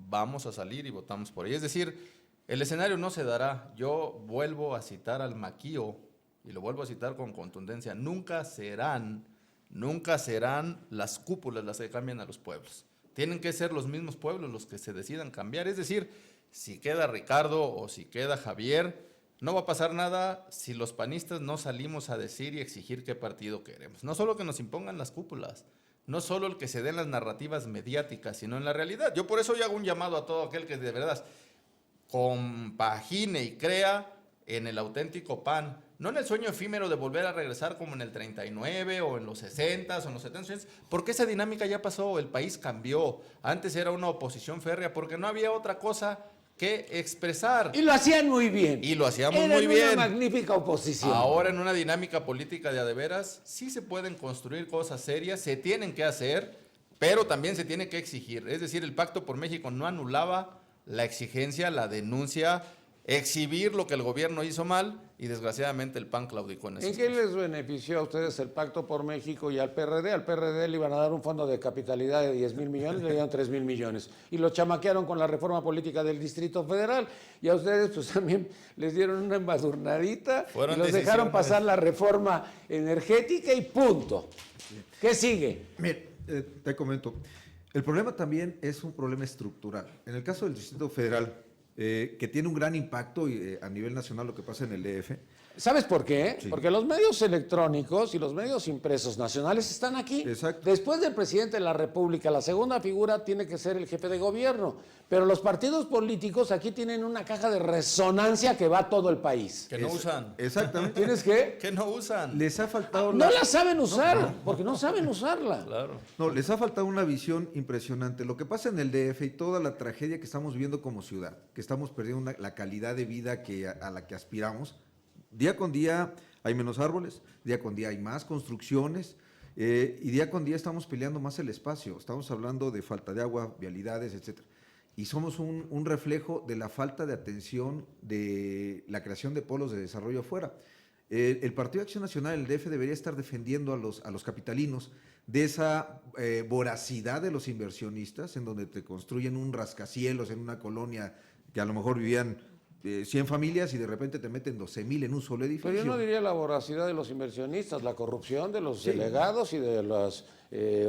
vamos a salir y votamos por ella. Es decir, el escenario no se dará. Yo vuelvo a citar al Maquío y lo vuelvo a citar con contundencia. Nunca serán las cúpulas las que cambian a los pueblos. Tienen que ser los mismos pueblos los que se decidan cambiar. Es decir, si queda Ricardo o si queda Javier, no va a pasar nada si los panistas no salimos a decir y exigir qué partido queremos. No solo que nos impongan las cúpulas, no solo el que se den las narrativas mediáticas, sino en la realidad. Yo por eso yo hago un llamado a todo aquel que de verdad compagine y crea en el auténtico PAN, no en el sueño efímero de volver a regresar como en el 39 o en los 60 o en los 70, porque esa dinámica ya pasó, el país cambió. Antes era una oposición férrea porque no había otra cosa que expresar. Y lo hacían muy bien. Y lo hacíamos Eran muy bien. una magnífica oposición. Ahora en una dinámica política de a de veras, sí se pueden construir cosas serias, se tienen que hacer, pero también se tiene que exigir. Es decir, el Pacto por México no anulaba la exigencia, la denuncia, exhibir lo que el gobierno hizo mal y desgraciadamente el PAN claudicó en eso. ¿En qué les benefició a ustedes el Pacto por México y al PRD? Al PRD le iban a dar un fondo de capitalidad de 10,000 millones, le dieron 3,000 millones. Y lo chamaquearon con la reforma política del Distrito Federal. Y a ustedes pues también les dieron una embadurnadita y los dejaron pasar la reforma energética y punto. ¿Qué sigue? Mire, te comento. El problema también es un problema estructural. En el caso del Distrito Federal, que tiene un gran impacto a nivel nacional lo que pasa en el DF. ¿Sabes por qué? Sí. Porque los medios electrónicos y los medios impresos nacionales están aquí. Exacto. Después del presidente de la República, la segunda figura tiene que ser el jefe de gobierno. Pero los partidos políticos aquí tienen una caja de resonancia que va a todo el país. Que no usan. Exactamente. ¿Tienes qué? Que no usan. Les ha faltado No la saben usar, porque no saben usarla. Claro. No, les ha faltado una visión impresionante. Lo que pasa en el DF y toda la tragedia que estamos viviendo como ciudad, que estamos perdiendo la calidad de vida a la que aspiramos. Día con día hay menos árboles, día con día hay más construcciones y día con día estamos peleando más el espacio. Estamos hablando de falta de agua, vialidades, etcétera. Y somos un reflejo de la falta de atención de la creación de polos de desarrollo afuera. El Partido de Acción Nacional, el DF, debería estar defendiendo a los capitalinos de esa voracidad de los inversionistas en donde te construyen un rascacielos en una colonia que a lo mejor vivían 100 familias y de repente te meten 12,000 en un solo edificio. Pero yo no diría la voracidad de los inversionistas, la corrupción de los delegados y de las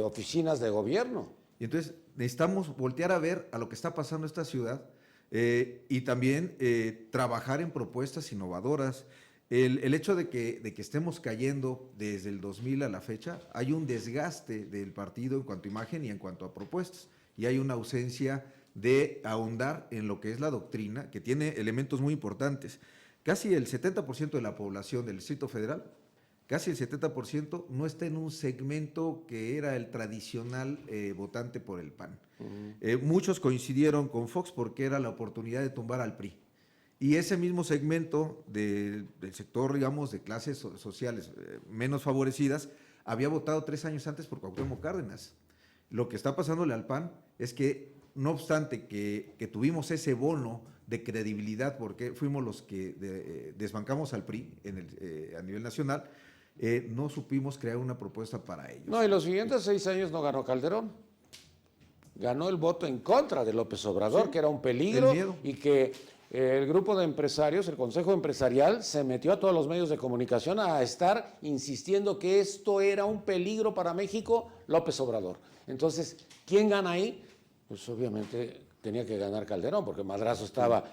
oficinas de gobierno. Y entonces necesitamos voltear a ver a lo que está pasando en esta ciudad y también trabajar en propuestas innovadoras. El hecho de que estemos cayendo desde el 2000 a la fecha, hay un desgaste del partido en cuanto a imagen y en cuanto a propuestas. Y hay una ausencia de ahondar en lo que es la doctrina, que tiene elementos muy importantes. Casi el 70% de la población del Distrito Federal, casi el 70% no está en un segmento que era el tradicional votante por el PAN. Muchos coincidieron con Fox porque era la oportunidad de tumbar al PRI. Y ese mismo segmento del sector, digamos, de clases sociales menos favorecidas, había votado 3 años antes por Cuauhtémoc Cárdenas. Lo que está pasándole al PAN es que, no obstante que tuvimos ese bono de credibilidad, porque fuimos los que desbancamos al PRI a nivel nacional, no supimos crear una propuesta para ellos. No, y los siguientes 6 años no ganó Calderón. Ganó el voto en contra de López Obrador, Sí, que era un peligro, el miedo. y que el grupo de empresarios, el Consejo Empresarial, se metió a todos los medios de comunicación a estar insistiendo que esto era un peligro para México, López Obrador. Entonces, ¿quién gana ahí? Pues obviamente tenía que ganar Calderón, porque Madrazo estaba,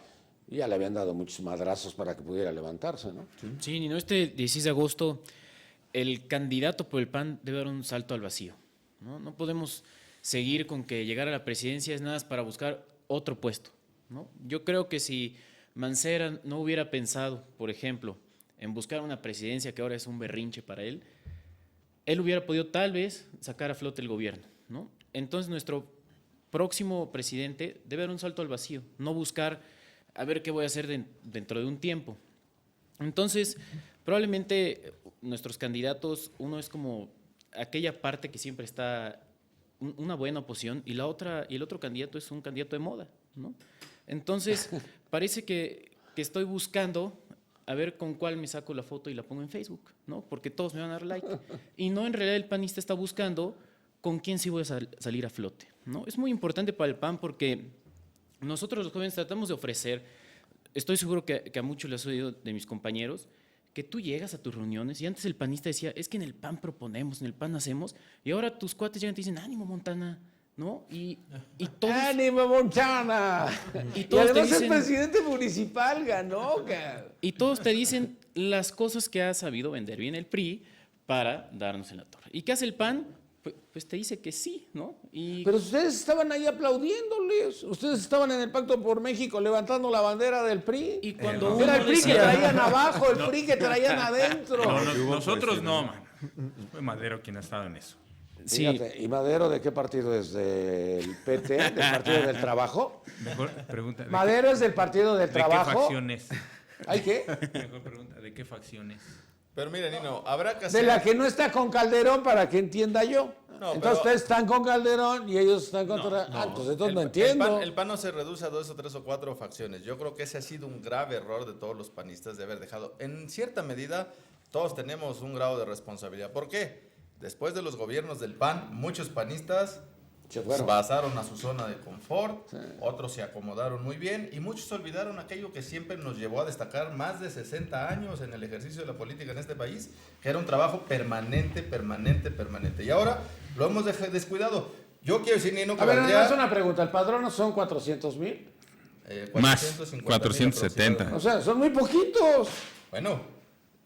ya le habían dado muchos madrazos para que pudiera levantarse, ¿no? Sí, Nino, este 16 de agosto el candidato por el PAN debe dar un salto al vacío, ¿no? No podemos seguir con que llegar a la presidencia es nada más para buscar otro puesto, ¿no? Yo creo que si Mancera no hubiera pensado, por ejemplo, en buscar una presidencia que ahora es un berrinche para él hubiera podido tal vez sacar a flote el gobierno, ¿no? Entonces nuestro próximo presidente debe dar un salto al vacío, no buscar a ver qué voy a hacer dentro de un tiempo. Entonces, probablemente nuestros candidatos, uno es como aquella parte que siempre está una buena oposición y el otro candidato es un candidato de moda, ¿no? Entonces, parece que estoy buscando a ver con cuál me saco la foto y la pongo en Facebook, ¿no? Porque todos me van a dar like. Y no, en realidad el panista está buscando con quién sí voy a salir a flote, ¿no? Es muy importante para el PAN porque nosotros los jóvenes tratamos de ofrecer, estoy seguro que a muchos les he oído de mis compañeros, que tú llegas a tus reuniones y antes el panista decía, es que en el PAN proponemos, en el PAN hacemos, y ahora tus cuates llegan y te dicen, ánimo Montana, ¿no? Y todos... ¡Ánimo, Montana! Y todos además te dicen- el presidente municipal ganó, cabrón. Y todos te dicen las cosas que ha sabido vender bien el PRI para darnos en la torre. ¿Y qué hace el PAN? Pues te dice que sí, ¿no? Y Pero ustedes estaban ahí aplaudiéndoles. Ustedes estaban en el Pacto por México levantando la bandera del PRI. Y cuando Era el uno PRI que decía- traían abajo, el PRI que traían adentro. Nosotros no, man. Fue Madero quien ha estado en eso. sí, Fíjate, ¿y Madero de qué partido es? ¿Del PT? ¿Del Partido del Trabajo? Mejor pregunta. ¿Madero es del Partido del ¿De qué Trabajo? facción es? ¿Ay qué? Mejor pregunta, ¿de qué facción es? Pero mire, Nino, habrá que De hacer... la que no está con Calderón, para que entienda yo. No, Entonces pero- ustedes están con Calderón y ellos están contra... pues entonces no entiendo. El PAN no se reduce a 2 o 3 o 4 facciones. Yo creo que ese ha sido un grave error de todos los panistas de haber dejado. En cierta medida, todos tenemos un grado de responsabilidad. ¿Por qué? Después de los gobiernos del PAN, muchos panistas Se fueron. pasaron a su zona de confort, otros se acomodaron muy bien y muchos olvidaron aquello que siempre nos llevó a destacar más de 60 años en el ejercicio de la política en este país, que era un trabajo permanente. Y ahora lo hemos descuidado. Yo quiero decir, Nino, que A ver, valdría, nada más una pregunta. ¿El padrón son 400,000? 450,000 470. O sea, son muy poquitos. Bueno,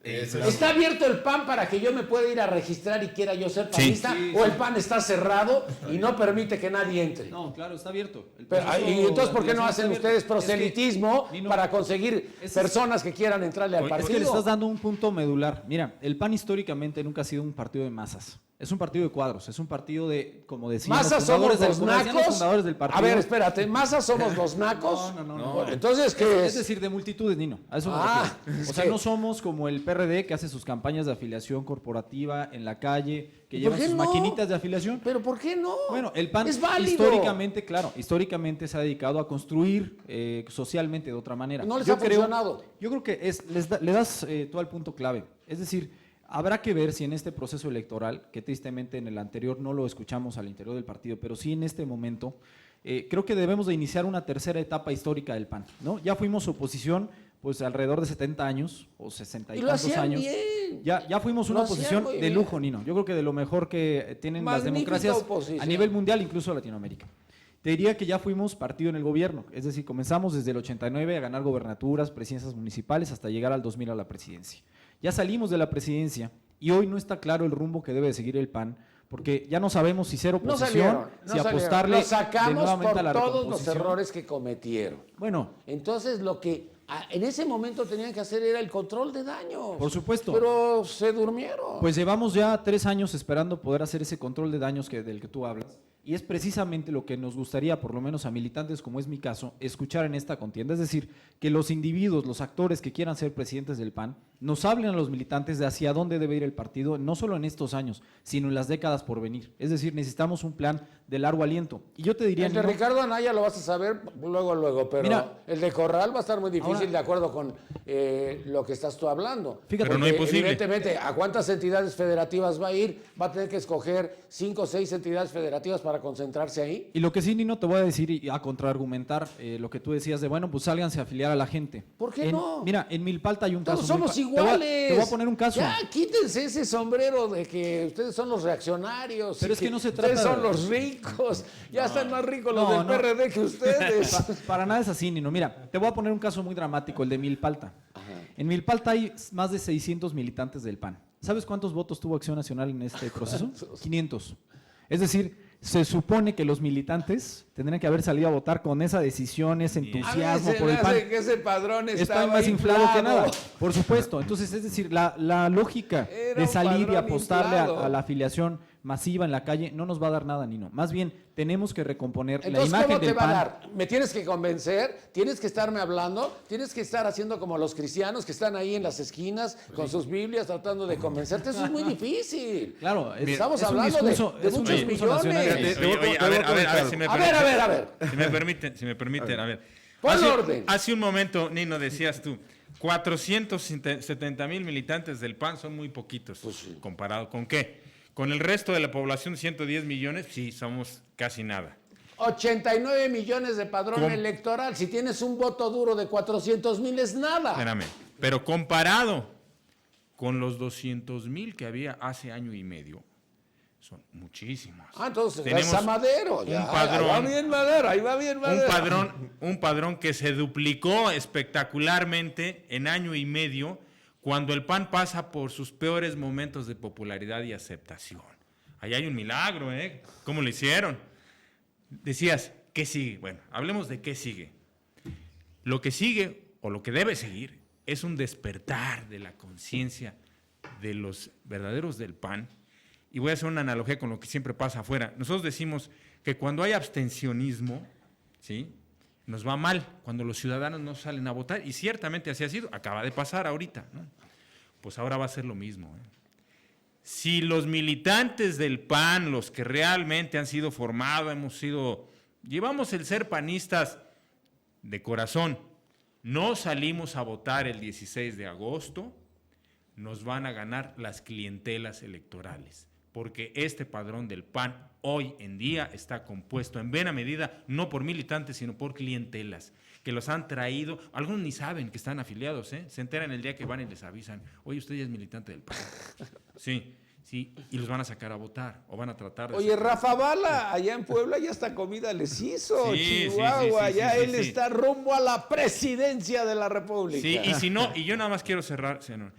¿Está abierto el PAN para que yo me pueda ir a registrar y quiera yo ser panista? ¿O el PAN está cerrado y no permite que nadie entre? No, claro, está abierto. El Pero, proceso ¿y entonces por qué de no afiliación hacen está ustedes abierto. proselitismo Es que, Nino, para conseguir ese es- personas que quieran entrarle al Oye, partido? Es que le estás dando un punto medular. Mira, el PAN históricamente nunca ha sido un partido de masas. Es un partido de cuadros, es un partido de, como decían ¿Masas los somos fundadores del, los como decían los nacos? fundadores del partido. A ver, espérate, ¿masas somos los nacos? No. Entonces, ¿qué Es decir, de multitudes, Nino. A eso me Ah, refiero. es O sea, que- no somos como el PRD que hace sus campañas de afiliación corporativa en la calle, que ¿Y llevan por qué sus no? maquinitas de afiliación. ¿Pero por qué no? Bueno, el PAN es válido. históricamente, claro, históricamente se ha dedicado a construir socialmente de otra manera. No les Yo ha creo- funcionado. Yo creo que le das tú al punto clave. Es decir, habrá que ver si en este proceso electoral, que tristemente en el anterior no lo escuchamos al interior del partido, pero sí en este momento, creo que debemos de iniciar una tercera etapa histórica del PAN, ¿no? Ya fuimos oposición pues alrededor de 70 años o 60 y Y lo tantos hacían años. bien. Ya fuimos una Lo hacían oposición muy de bien. lujo, Nino. Yo creo que de lo mejor que tienen las Magnífica democracias oposición. a nivel mundial, incluso Latinoamérica. Te diría que ya fuimos partido en el gobierno, es decir, comenzamos desde el 89 a ganar gobernaturas, presidencias municipales, hasta llegar al 2000 a la presidencia. Ya salimos de la presidencia y hoy no está claro el rumbo que debe de seguir el PAN, porque ya no sabemos si ser No oposición, salieron, no si salieron. apostarle Los sacamos de nuevamente por a la todos los recomposición. errores que cometieron. Bueno, Entonces, lo que en ese momento tenían que hacer era el control de daños. Por supuesto. Pero se durmieron. pues llevamos ya 3 años esperando poder hacer ese control de daños del que tú hablas. Y es precisamente lo que nos gustaría, por lo menos a militantes, como es mi caso, escuchar en esta contienda. Es decir, que los individuos, los actores que quieran ser presidentes del PAN, nos hablen a los militantes de hacia dónde debe ir el partido, no solo en estos años, sino en las décadas por venir. Es decir, necesitamos un plan de largo aliento. Y yo te diría... El de Nino, Ricardo Anaya lo vas a saber luego, pero Mira, el de Corral va a estar muy difícil ahora- de acuerdo con lo que estás tú hablando. Fíjate, Pero no Porque imposible. Evidentemente, ¿a cuántas entidades federativas va a ir? Va a tener que escoger 5 o 6 entidades federativas para concentrarse ahí. Y lo que sí, Nino, te voy a decir y a contraargumentar lo que tú decías de, bueno, pues sálganse a afiliar a la gente. ¿Por qué no? Mira, en Milpalta hay un caso Todos muy somos te iguales. voy a poner un caso. Ya, quítense ese sombrero de que ustedes son los reaccionarios. Pero y es que no se ustedes trata de- son los ricos. Ya están más ricos los No, del no. PRD que ustedes. Para nada es así, Nino. Mira, te voy a poner un caso muy dramático, el de Milpalta. En Milpalta hay más de 600 militantes del PAN. ¿Sabes cuántos votos tuvo Acción Nacional en este proceso? 500. Es decir, se supone que los militantes tendrían que haber salido a votar con esa decisión, ese A mí entusiasmo se por me el PAN. hace que ese padrón Está estaba más inflado que nada, inflado. por supuesto. Entonces, es decir, la lógica Era de un salir y padrón apostarle inflado. a la afiliación masiva en la calle, no nos va a dar nada, Nino. Más bien, tenemos que recomponer la Entonces, imagen ¿cómo te del va a PAN. dar? ¿Me tienes que convencer? ¿Tienes que estarme hablando? ¿Tienes que estar haciendo como los cristianos que están ahí en las esquinas con sus Biblias tratando de convencerte? Eso es muy difícil. Claro, Estamos es un hablando discurso- de es un muchos discurso millones. nacional. Oye, a ver, si me A ver, a ver. Si me permiten, a ver. Pon orden. Hace un momento, Nino, decías tú, 470,000 militantes del PAN son muy poquitos. ¿Comparado con qué? Con el resto de la población, 110 millones, sí, somos casi nada. 89 millones de padrón ¿Cómo? electoral. Si tienes un voto duro de 400,000 es nada. Espérame. Pero comparado con los 200,000 que había hace año y medio, son muchísimos. Ah, entonces Tenemos es a Madero. un Ya, padrón. ahí va bien Madero, ahí va bien Madero. Un padrón que se duplicó espectacularmente en año y medio cuando el PAN pasa por sus peores momentos de popularidad y aceptación. Ahí hay un milagro, ¿eh? ¿Cómo lo hicieron? Decías, ¿qué sigue? Bueno, hablemos de qué sigue. Lo que sigue, o lo que debe seguir, es un despertar de la conciencia de los verdaderos del PAN. Y voy a hacer una analogía con lo que siempre pasa afuera. Nosotros decimos que cuando hay abstencionismo, ¿sí?, nos va mal, cuando los ciudadanos no salen a votar, y ciertamente así ha sido, acaba de pasar ahorita, ¿no? Pues ahora va a ser lo mismo, ¿eh? Si los militantes del PAN, los que realmente han sido formados, llevamos el ser panistas de corazón, no salimos a votar el 16 de agosto, nos van a ganar las clientelas electorales, porque este padrón del PAN hoy en día está compuesto en buena medida no por militantes, sino por clientelas, que los han traído, algunos ni saben que están afiliados, ¿eh? Se enteran el día que van y les avisan, oye, usted ya es militante del PAN. Sí, y los van a sacar a votar, o van a tratar de... Oye, Rafa Bala, allá en Puebla ya esta comida les hizo. Sí, Chihuahua, sí, ya sí, él sí. está rumbo a la presidencia de la República. Sí, y si no, y yo nada más quiero cerrar, senador.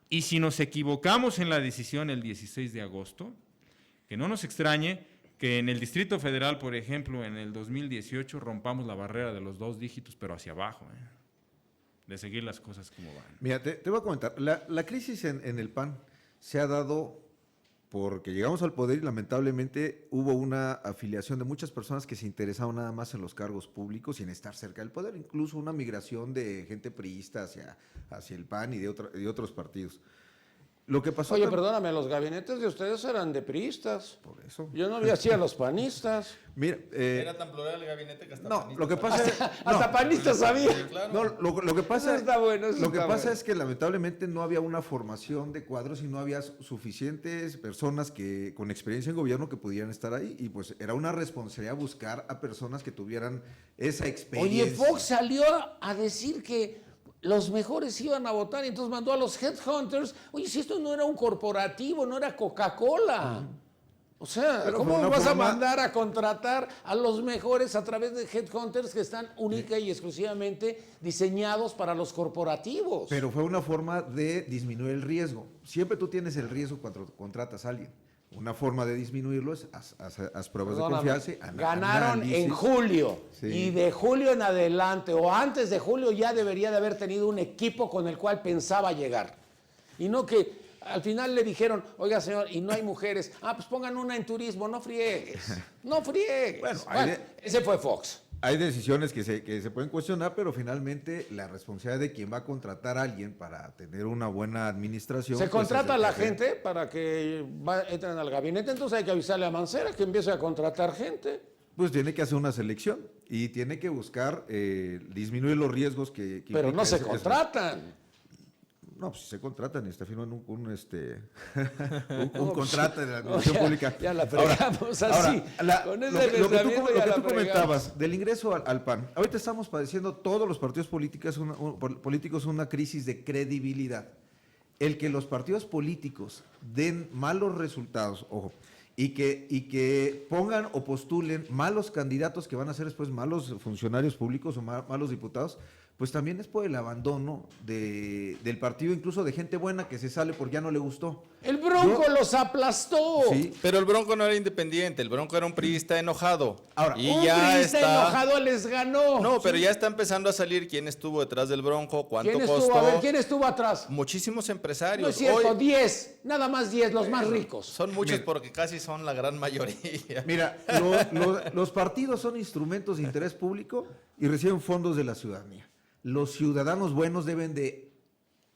Y si nos equivocamos en la decisión el 16 de agosto, que no nos extrañe que en el Distrito Federal, por ejemplo, en el 2018 rompamos la barrera de los 2 dígitos, pero hacia abajo, de seguir las cosas como van. Mira, te voy a comentar, la crisis en el PAN se ha dado porque llegamos al poder y lamentablemente hubo una afiliación de muchas personas que se interesaban nada más en los cargos públicos y en estar cerca del poder, incluso una migración de gente priista hacia el PAN y de otros partidos. Lo que pasó Oye, tam- perdóname, los gabinetes de ustedes eran de priistas. Por eso. Yo no vi así a los panistas. Mira, Era tan plural el gabinete que hasta no, panistas lo que pasa es... Hasta panistas había. No, lo que pasa, Eso está bueno, eso lo que está pasa bueno. es que lamentablemente no había una formación de cuadros y no había suficientes personas con experiencia en gobierno que pudieran estar ahí y pues era una responsabilidad buscar a personas que tuvieran esa experiencia. Oye, Fox salió a decir que los mejores iban a votar y entonces mandó a los headhunters. Oye, si esto no era un corporativo, no era Coca-Cola. O sea, Pero ¿cómo fue una vas a forma- mandar a contratar a los mejores a través de headhunters que están única y exclusivamente diseñados para los corporativos? Pero fue una forma de disminuir el riesgo. Siempre tú tienes el riesgo cuando contratas a alguien. Una forma de disminuirlo es haz pruebas de Perdóname, confianza. ganaron en análisis. julio Sí. y de julio en adelante o antes de julio ya debería de haber tenido un equipo con el cual pensaba llegar. Y no que al final le dijeron, oiga señor, y no hay mujeres, pues pongan una en turismo, no friegues, no friegues. Bueno, Ese fue Fox. Hay decisiones que se pueden cuestionar, pero finalmente la responsabilidad de quien va a contratar a alguien para tener una buena administración. Se pues, contrata a es el la jefe. gente para que entren al gabinete, entonces hay que avisarle a Mancera que empiece a contratar gente. Pues tiene que hacer una selección y tiene que buscar disminuir los riesgos que Pero implica no se ese- contratan. No, pues si se contratan y está firmando un contrato de la administración pública. Ya la fregamos así. Con ese lo que pensamiento tú ya la comentabas del ingreso al PAN. Ahorita estamos padeciendo todos los partidos políticos una crisis de credibilidad. El que los partidos políticos den malos resultados, ojo, y que pongan o postulen malos candidatos que van a ser después malos funcionarios públicos o malos diputados, pues también es por el abandono del partido, incluso de gente buena que se sale porque ya no le gustó. El Bronco los aplastó. Sí, Pero el Bronco no era independiente, el Bronco era un priista enojado. Ahora, y Un ya priista está. enojado les ganó. No, pero ya está empezando a salir quién estuvo detrás del Bronco, cuánto ¿Quién costó. estuvo? A ver, ¿quién estuvo atrás? Muchísimos empresarios. No es cierto, Hoy 10, nada más 10, los más ricos. son muchos porque casi son la gran mayoría. mira, los partidos son instrumentos de interés público y reciben fondos de la ciudadanía. Los ciudadanos buenos deben de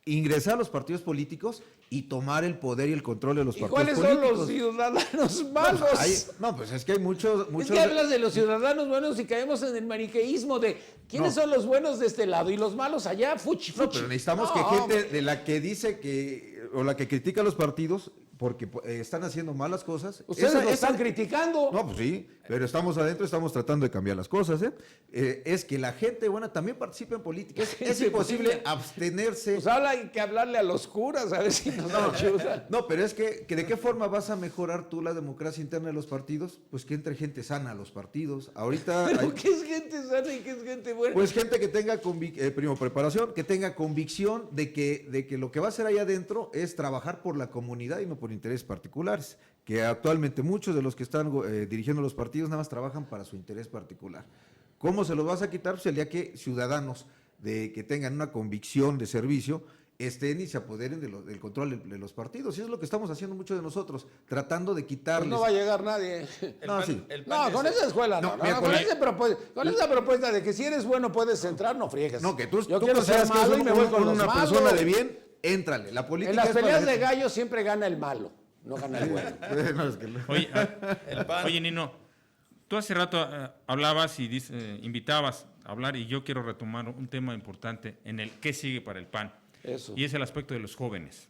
ingresar a los partidos políticos y tomar el poder y el control de los ¿Y partidos cuáles políticos. son los ciudadanos malos? Pues es que hay muchos... Es que hablas de los ciudadanos buenos y caemos en el maniqueísmo de quiénes No. son los buenos de este lado y los malos allá, fuchi, fuchi. No, pero necesitamos que No, gente de la que dice que, o la que critica a los partidos porque están haciendo malas cosas. Ustedes lo están criticando. No, pues sí, pero estamos adentro, estamos tratando de cambiar las cosas, ¿eh? Es que la gente buena también participe en política. Es imposible abstenerse. Pues hay que hablarle a los curas a ver si nos ayudan. No, pero es que ¿de qué forma vas a mejorar tú la democracia interna de los partidos? Pues que entre gente sana a los partidos. Ahorita Pero hay- ¿qué es gente sana y qué es gente buena? Pues gente que tenga primo preparación, que tenga convicción de que lo que va a hacer allá adentro es trabajar por la comunidad y no por intereses particulares, que actualmente muchos de los que están dirigiendo los partidos nada más trabajan para su interés particular. ¿Cómo se los vas a quitar? Pues el día que ciudadanos que tengan una convicción de servicio estén y se apoderen del control de los partidos. Y eso es lo que estamos haciendo muchos de nosotros, tratando de Pues quitarles... no va a llegar nadie. No, sí. No, con esa escuela no. No, No, mira, con con esa propuesta de que si eres bueno puedes entrar, no friegues. No, que tú Yo quiero ser consideras que malo eres y me voy con los una malos. persona de bien, éntrale. La política En las es para peleas de gente- gallos siempre gana el malo, no gana el bueno. No, es que no. Oye, El PAN. oye, Nino, tú hace rato hablabas y invitabas a hablar y yo quiero retomar un tema importante en el qué sigue para el PAN. Eso. Y es el aspecto de los jóvenes.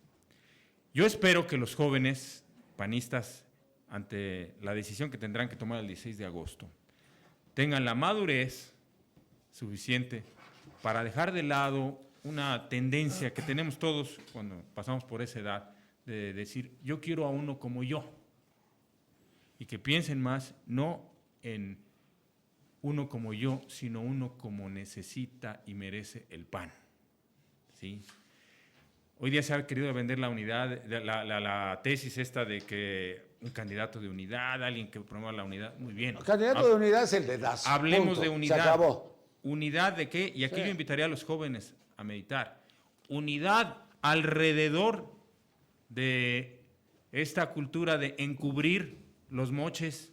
Yo espero que los jóvenes panistas, ante la decisión que tendrán que tomar el 16 de agosto, tengan la madurez suficiente para dejar de lado una tendencia que tenemos todos cuando pasamos por esa edad, de decir, yo quiero a uno como yo, y que piensen más no en uno como yo, sino uno como necesita y merece el PAN. ¿Sí? Hoy día se ha querido vender la unidad, la tesis esta de que un candidato de unidad, alguien que promueva la unidad, muy bien. El candidato de unidad es el de DAS. Hablemos punto. de unidad. Se acabó. ¿Unidad de qué? Y aquí Sí. yo invitaría a los jóvenes a meditar. Unidad alrededor de esta cultura de encubrir los moches,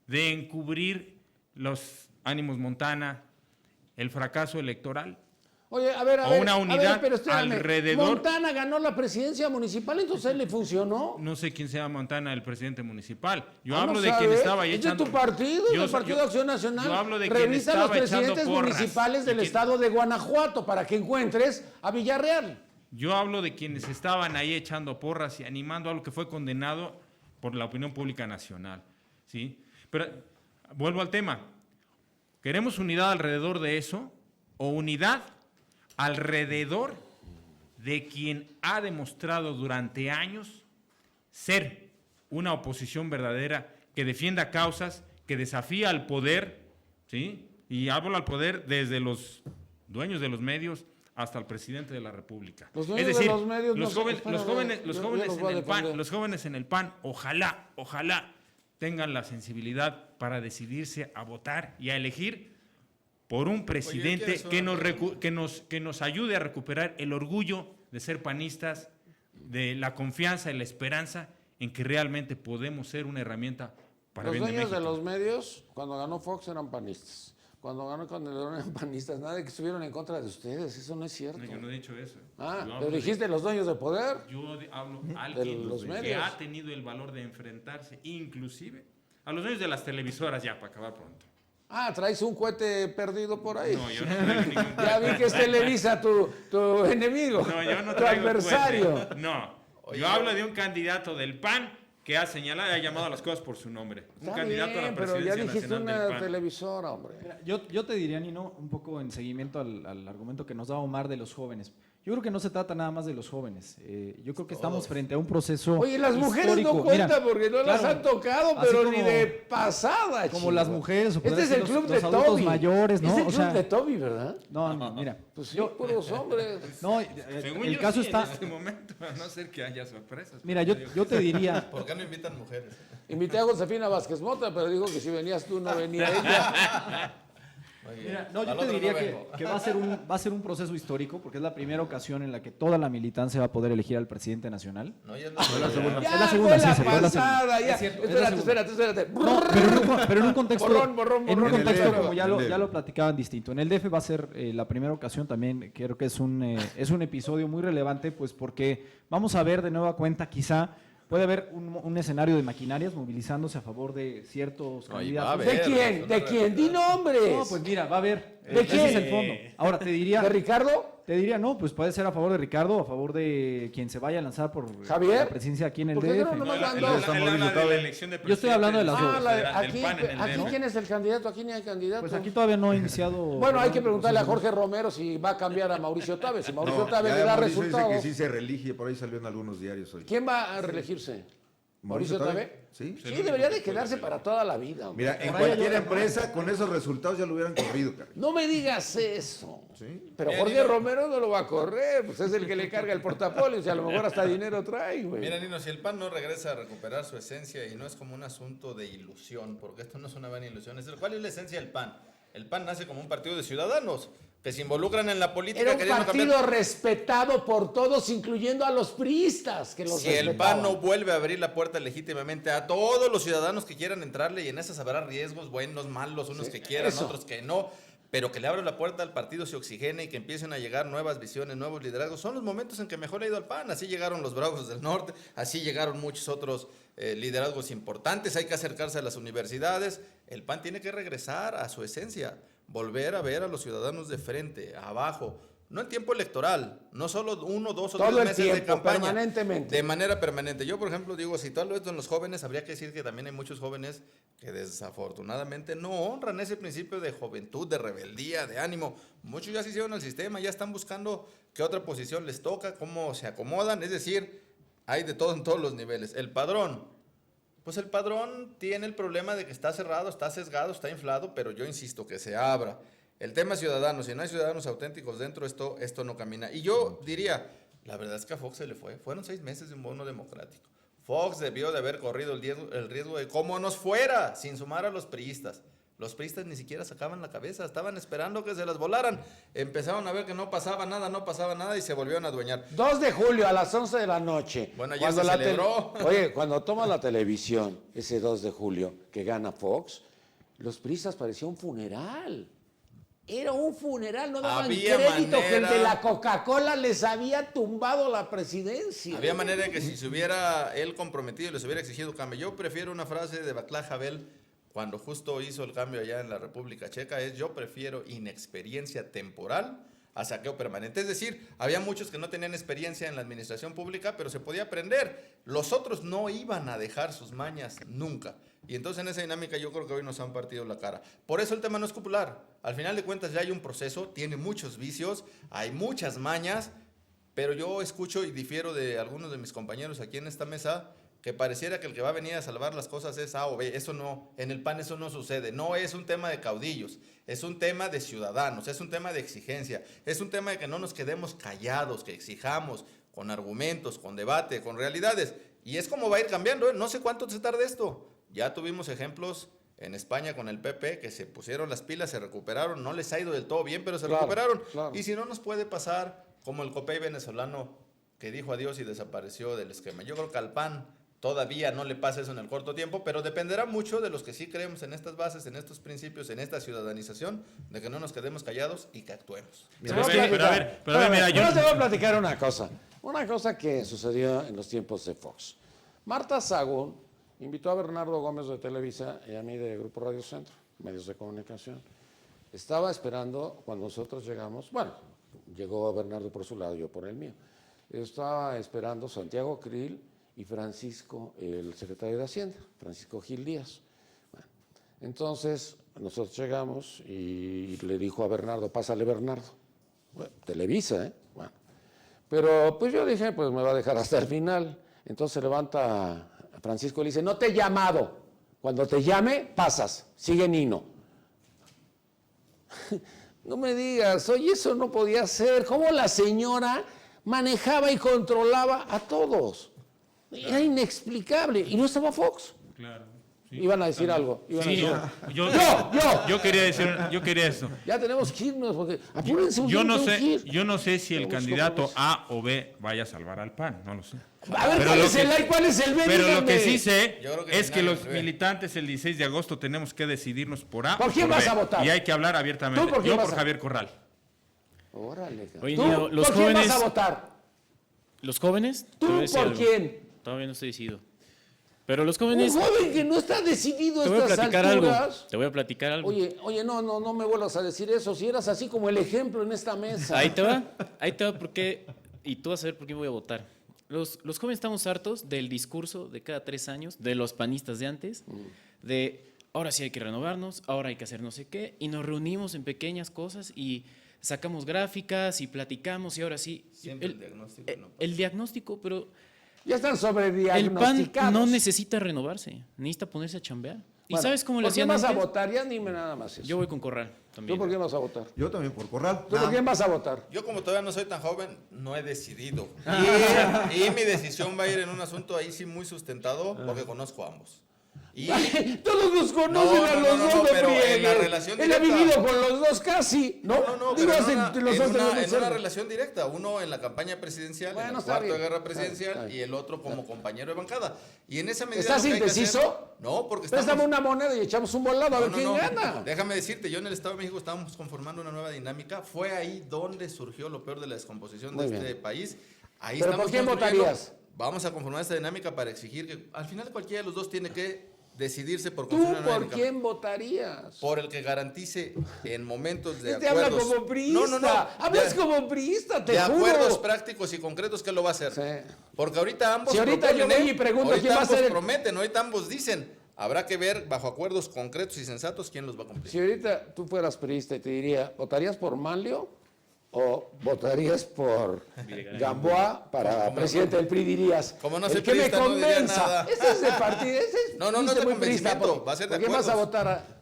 de encubrir los ánimos Montana, el fracaso electoral. Oye, a ver, O una unidad pero espérame. alrededor. Montana ganó la presidencia municipal, entonces le funcionó. No sé quién sea Montana, el presidente municipal. Yo Ah, hablo no de sabe. quien estaba ahí Es de echando... tu partido, Yo- del Partido yo- Acción Nacional. Yo hablo de quien Revisa los estaba echando presidentes porras. municipales del Y quien- estado de Guanajuato para que encuentres a Villarreal. Yo hablo de quienes estaban ahí echando porras y animando a lo que fue condenado por la opinión pública nacional, ¿sí? Pero vuelvo al tema. ¿Queremos unidad alrededor de eso o unidad alrededor de quien ha demostrado durante años ser una oposición verdadera que defienda causas, que desafía al poder, ¿sí? Y hablo al poder desde los dueños de los medios hasta el presidente de la República. Los dueños es decir, de los medios los no son- jóvenes, los espérame, jóvenes, los yo jóvenes los en voy a el PAN, defender. los jóvenes en el PAN, ojalá tengan la sensibilidad para decidirse a votar y a elegir por un presidente ¿quieres que una que nos ayude a recuperar el orgullo de ser panistas, de la confianza y la esperanza en que realmente podemos ser una herramienta para Los bien de dueños de México. los medios, cuando ganó Fox, eran panistas. Cuando ganó Calderón eran panistas. Nada de que estuvieron en contra de ustedes. Eso no es cierto. No, yo no he dicho eso. Ah, Yo hablo pero de- dijiste los dueños de poder. Hablo De alguien los que medios. ha tenido el valor de enfrentarse, inclusive, a los dueños de las televisoras, ya, para acabar pronto. Ah, traes un cohete perdido por ahí. No, yo no traigo ningún Ya vi que es Televisa tu enemigo, No, yo no tu traigo adversario. cohete. No, yo hablo de un candidato del PAN que ha señalado y ha llamado a las cosas por su nombre. Un Está candidato a bien, la pero presidencia ya dijiste nacional del una PAN. televisora, hombre. Mira, yo te diría, Nino, un poco en seguimiento al argumento que nos daba Omar de los jóvenes. Yo creo que no se trata nada más de los jóvenes. Yo creo que estamos frente a un proceso Oye, las mujeres histórico. no cuentan Mira, porque no las claro, han tocado, así pero como- ni de pasada, como chico. las mujeres, o Este podrían es ser el club los de adultos Toby. mayores, ¿no? Es el O club sea, de Toby, ¿verdad? No, mira. Pues sí, puros hombres. No, Según el yo, caso sí, está. en este momento, a no ser que haya sorpresas. Mira, yo te diría. ¿Por qué no invitan mujeres? Invité a Josefina Vázquez Mota, pero dijo que si venías tú no venía ella. Oye, Mira, no, yo al te otro diría no que, vengo. que va a ser un proceso histórico, porque es la primera ocasión en la que toda la militancia va a poder elegir al presidente nacional. No, ya es la segunda. Ya Es la segunda, fue sí, la se fue la pasada, segunda. ya. Es cierto, es la Espérate, segunda. espérate. No, pero en un contexto, Borrón. en un En el contexto DF, como ya en el ya DF. lo platicaban distinto. En el DF va a ser la primera ocasión también, creo que es un episodio muy relevante, pues porque vamos a ver de nueva cuenta, quizá puede haber un escenario de maquinarias movilizándose a favor de ciertos No, y va a candidatos. haber. ¿De quién? ¿De quién? Di nombres. No, pues mira, va a haber. ¿De Ese quién? es el fondo. Ahora te diría. ¿De Ricardo? Te diría, no, pues puede ser a favor de Ricardo, a favor de quien se vaya a lanzar por ¿Javier? la presidencia aquí en el ¿Por qué DF. no No, él mandó? habla Está de Mauricio la Tabe. elección de Yo estoy hablando de las presidente dos. del Aquí, PAN en el aquí DF. ¿quién es el candidato? Aquí ni hay candidato. Pues aquí todavía no ha iniciado. Bueno, hay que preguntarle a Jorge Romero si va a cambiar a Mauricio Tabe. Si Mauricio No, Tabe ya le da Mauricio dice resultados. que sí se reelige, por ahí salió en algunos diarios hoy. ¿Quién va a reelegirse? ¿Mauricio Tabe? Sí. Sí, debería de quedarse para toda la vida. hombre. Mira, en cualquier empresa con esos resultados ya lo hubieran corrido, caray. No me digas eso. Sí. Pero Mira, Jorge Nino. Romero no lo va a correr, pues es el que le carga el portafolio, y a lo mejor hasta dinero trae, güey. Mira, Nino, si el PAN no regresa a recuperar su esencia y no es como un asunto de ilusión, porque esto no es una buena ilusión, ¿cuál es la esencia del PAN? El PAN nace como un partido de ciudadanos que se involucran en la política Era un queriendo partido cambiar. respetado por todos, incluyendo a los priistas que los Si el respetaban. PAN no vuelve a abrir la puerta legítimamente a todos los ciudadanos que quieran entrarle, y en esas habrá riesgos, buenos, malos, unos que quieran, eso. otros que no, pero que le abra la puerta al partido, se oxigene y que empiecen a llegar nuevas visiones, nuevos liderazgos, son los momentos en que mejor ha ido al PAN. Así llegaron los Bravos del Norte, así llegaron muchos otros liderazgos importantes, hay que acercarse a las universidades. El PAN tiene que regresar a su esencia, volver a ver a los ciudadanos de frente, abajo, no en tiempo electoral, no solo 1, 2 o Todo 3 el meses tiempo, de campaña, permanentemente. de manera permanente. Yo, por ejemplo, digo, si tú hablas en los jóvenes, habría que decir que también hay muchos jóvenes que desafortunadamente no honran ese principio de juventud, de rebeldía, de ánimo. Muchos ya se hicieron al sistema, ya están buscando qué otra posición les toca, cómo se acomodan, es decir, hay de todo en todos los niveles. El padrón, pues el padrón tiene el problema de que está cerrado, está sesgado, está inflado, pero yo insisto que se abra. El tema ciudadano, si no hay ciudadanos auténticos dentro, esto no camina. Y yo diría, la verdad es que a Fox se le fue. Fueron 6 meses de un bono democrático. Fox debió de haber corrido el riesgo de cómo nos fuera, sin sumar a los priistas. Los priistas ni siquiera sacaban la cabeza, estaban esperando que se las volaran. Empezaron a ver que no pasaba nada y se volvieron a adueñar. 2 de julio a las 11 de la noche. Bueno, ayer se celebró. Oye, cuando toma la televisión, ese 2 de julio, que gana Fox, los priistas parecía un funeral. Era un funeral, no daban Había crédito que el de manera. la Coca-Cola les había tumbado la presidencia. Había manera de que si se hubiera él comprometido y les hubiera exigido cambio. Yo prefiero una frase de Václav Havel cuando justo hizo el cambio allá en la República Checa, es: yo prefiero inexperiencia temporal a saqueo permanente. Es decir, había muchos que no tenían experiencia en la administración pública, pero se podía aprender. Los otros no iban a dejar sus mañas nunca. Y entonces en esa dinámica yo creo que hoy nos han partido la cara. Por eso el tema no es popular. Al final de cuentas ya hay un proceso, tiene muchos vicios, hay muchas mañas, pero yo escucho y difiero de algunos de mis compañeros aquí en esta mesa que pareciera que el que va a venir a salvar las cosas es A o B. Eso no, en el PAN eso no sucede. No es un tema de caudillos, es un tema de ciudadanos, es un tema de exigencia, es un tema de que no nos quedemos callados, que exijamos con argumentos, con debate, con realidades. Y es como va a ir cambiando, ¿eh? No sé cuánto se tarda esto. Ya tuvimos ejemplos en España con el PP que se pusieron las pilas, se recuperaron, no les ha ido del todo bien, pero se recuperaron. Claro. Y si no, nos puede pasar como el Copey venezolano que dijo adiós y desapareció del esquema. Yo creo que al PAN todavía no le pasa eso en el corto tiempo, pero dependerá mucho de los que sí creemos en estas bases, en estos principios, en esta ciudadanización, de que no nos quedemos callados y que actuemos. Te voy a Pero a ver, platicar. mira, Yo yo- te voy a platicar una cosa que sucedió en los tiempos de Fox. Marta Sagún invitó a Bernardo Gómez de Televisa y a mí de Grupo Radio Centro, medios de comunicación. Estaba esperando cuando nosotros llegamos, bueno, llegó Bernardo por su lado, yo por el mío. Estaba esperando Santiago Krill y Francisco, el secretario de Hacienda, Francisco Gil Díaz. Bueno, entonces nosotros llegamos y le dijo a Bernardo, pásale Bernardo. Bueno, Televisa, ¿eh? Bueno, Pero pues yo dije, pues me va a dejar hasta el final. Entonces se levanta Francisco y le dice, no te he llamado. Cuando te llame, pasas. Sigue Nino. No me digas, oye, eso no podía ser. ¿Cómo la señora manejaba y controlaba a todos? Era inexplicable. Y no estaba Fox. Claro. Iban a decir algo. Iban a Sí, decir, yo quería eso. ya tenemos que irnos porque apúrense. Yo no tengo que sé, ir. yo no sé si el Tenemos candidato compromiso. A o B vaya a salvar al PAN, no lo sé. A ver, Pero ¿cuál lo es el que- A y cuál es el B? Pero lo que Díganme. sí sé Yo creo que es que nadie los lo ve. militantes el 16 de agosto tenemos que decidirnos por A ¿Por o quién por vas B. a votar? Y hay que hablar abiertamente. ¿Tú por quién Yo vas por a- Javier Corral. Órale, cabrón. Oye, ¿Tú Nino, los por quién jóvenes- vas a votar? Los jóvenes. ¿Tú te voy a decir por algo. quién? Todavía no estoy decidido. Pero los Un jóvenes. joven que no está decidido a Te voy a estas platicar alturas. algo. Te voy a platicar algo. Oye, no me vuelvas a decir eso. Si eras así como el ejemplo en esta mesa. Ahí te va porque, y tú vas a ver por qué voy a votar. Los jóvenes estamos hartos del discurso de cada 3 años, de los panistas de antes, de ahora sí hay que renovarnos, ahora hay que hacer no sé qué, y nos reunimos en pequeñas cosas y sacamos gráficas y platicamos y ahora sí. Siempre el diagnóstico no pasa. El diagnóstico, pero Ya están el PAN sobrediagnosticados. no necesita renovarse, necesita ponerse a chambear. ¿Y Bueno, sabes cómo le ¿por quién hacían vas a antes? votar? Ya dime nada más eso. Yo voy con Corral ¿Tú también. por quién vas a votar? Yo también por Corral. ¿Tú por quién vas a votar? Yo como todavía no soy tan joven, no he decidido. Y mi decisión va a ir en un asunto ahí sí muy sustentado, porque conozco a ambos. Y Todos los conocen No, a no, los no, dos, no, no pero en friegues. la relación Él ha directa. vivido con los dos casi, ¿no? no, Digo, pero hace- en los dos una, tenemos en una cerca. relación directa. Uno en la campaña presidencial, Bueno, en el está cuarto de bien. guerra presidencial, Está bien. y el otro como compañero de bancada. Y en esa medida ¿Estás lo que hay que indeciso? hacer- No, porque estamos... Préstame una moneda y echamos un volado a ver quién gana. Déjame decirte, yo en el Estado de México estábamos conformando una nueva dinámica. Fue ahí donde surgió lo peor de la descomposición Muy de bien. este país. Ahí ¿Pero estamos por quién construyendo. votarías? Vamos a conformar esta dinámica para exigir que al final cualquiera de los dos tiene que decidirse por ¿Tú construir una nueva por dinámica. quién votarías? Por el que garantice en momentos de Este habla acuerdos. como priista. Hablas como priista, te de juro. acuerdos prácticos y concretos que lo va a hacer. Sí. Porque ahorita ambos Si ahorita yo proponen, voy y pregunto ahorita quién va a ambos ser el- prometen, ahorita ambos dicen. Habrá que ver bajo acuerdos concretos y sensatos quién los va a cumplir. Si ahorita tú fueras priista y te diría, ¿votarías por Manlio o votarías por Gamboa para presidente del PRI? Dirías, Como no el soy que me priista, no diría convenza. nada. Ese es de partido, ese es No, no es dice de muy priista, convencimiento, va a ser de ¿por quién vas a acuerdos. votar?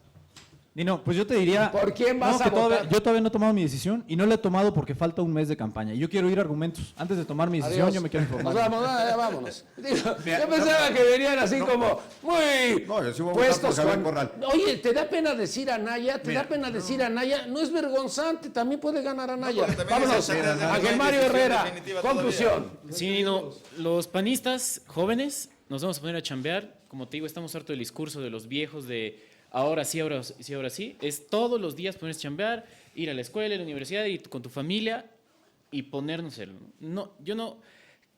Nino, pues yo te diría... ¿Por quién vas a que todavía- votar? Yo todavía no he tomado mi decisión y no la he tomado porque falta un mes de campaña. Y yo quiero oír argumentos. Antes de tomar mi decisión, Adiós. yo me quiero Nos informar. vamos, ya vámonos. Digo, yo pensaba que venían así como muy No, yo sí voy a votar puestos por Javier con... Corral. Oye, ¿te da pena decir Anaya? ¿Te da pena decir Anaya? No es vergonzante, también puede ganar Anaya. porque también Vámonos, es el- Ángel no hay Mario decisión Herrera, definitiva conclusión. Sí, no, los panistas jóvenes nos vamos a poner a chambear. Como te digo, estamos harto del discurso de los viejos de ahora sí, ahora sí, ahora sí. Es todos los días ponerse a chambear, ir a la escuela, a la universidad, y con tu familia y ponernos el... No, yo no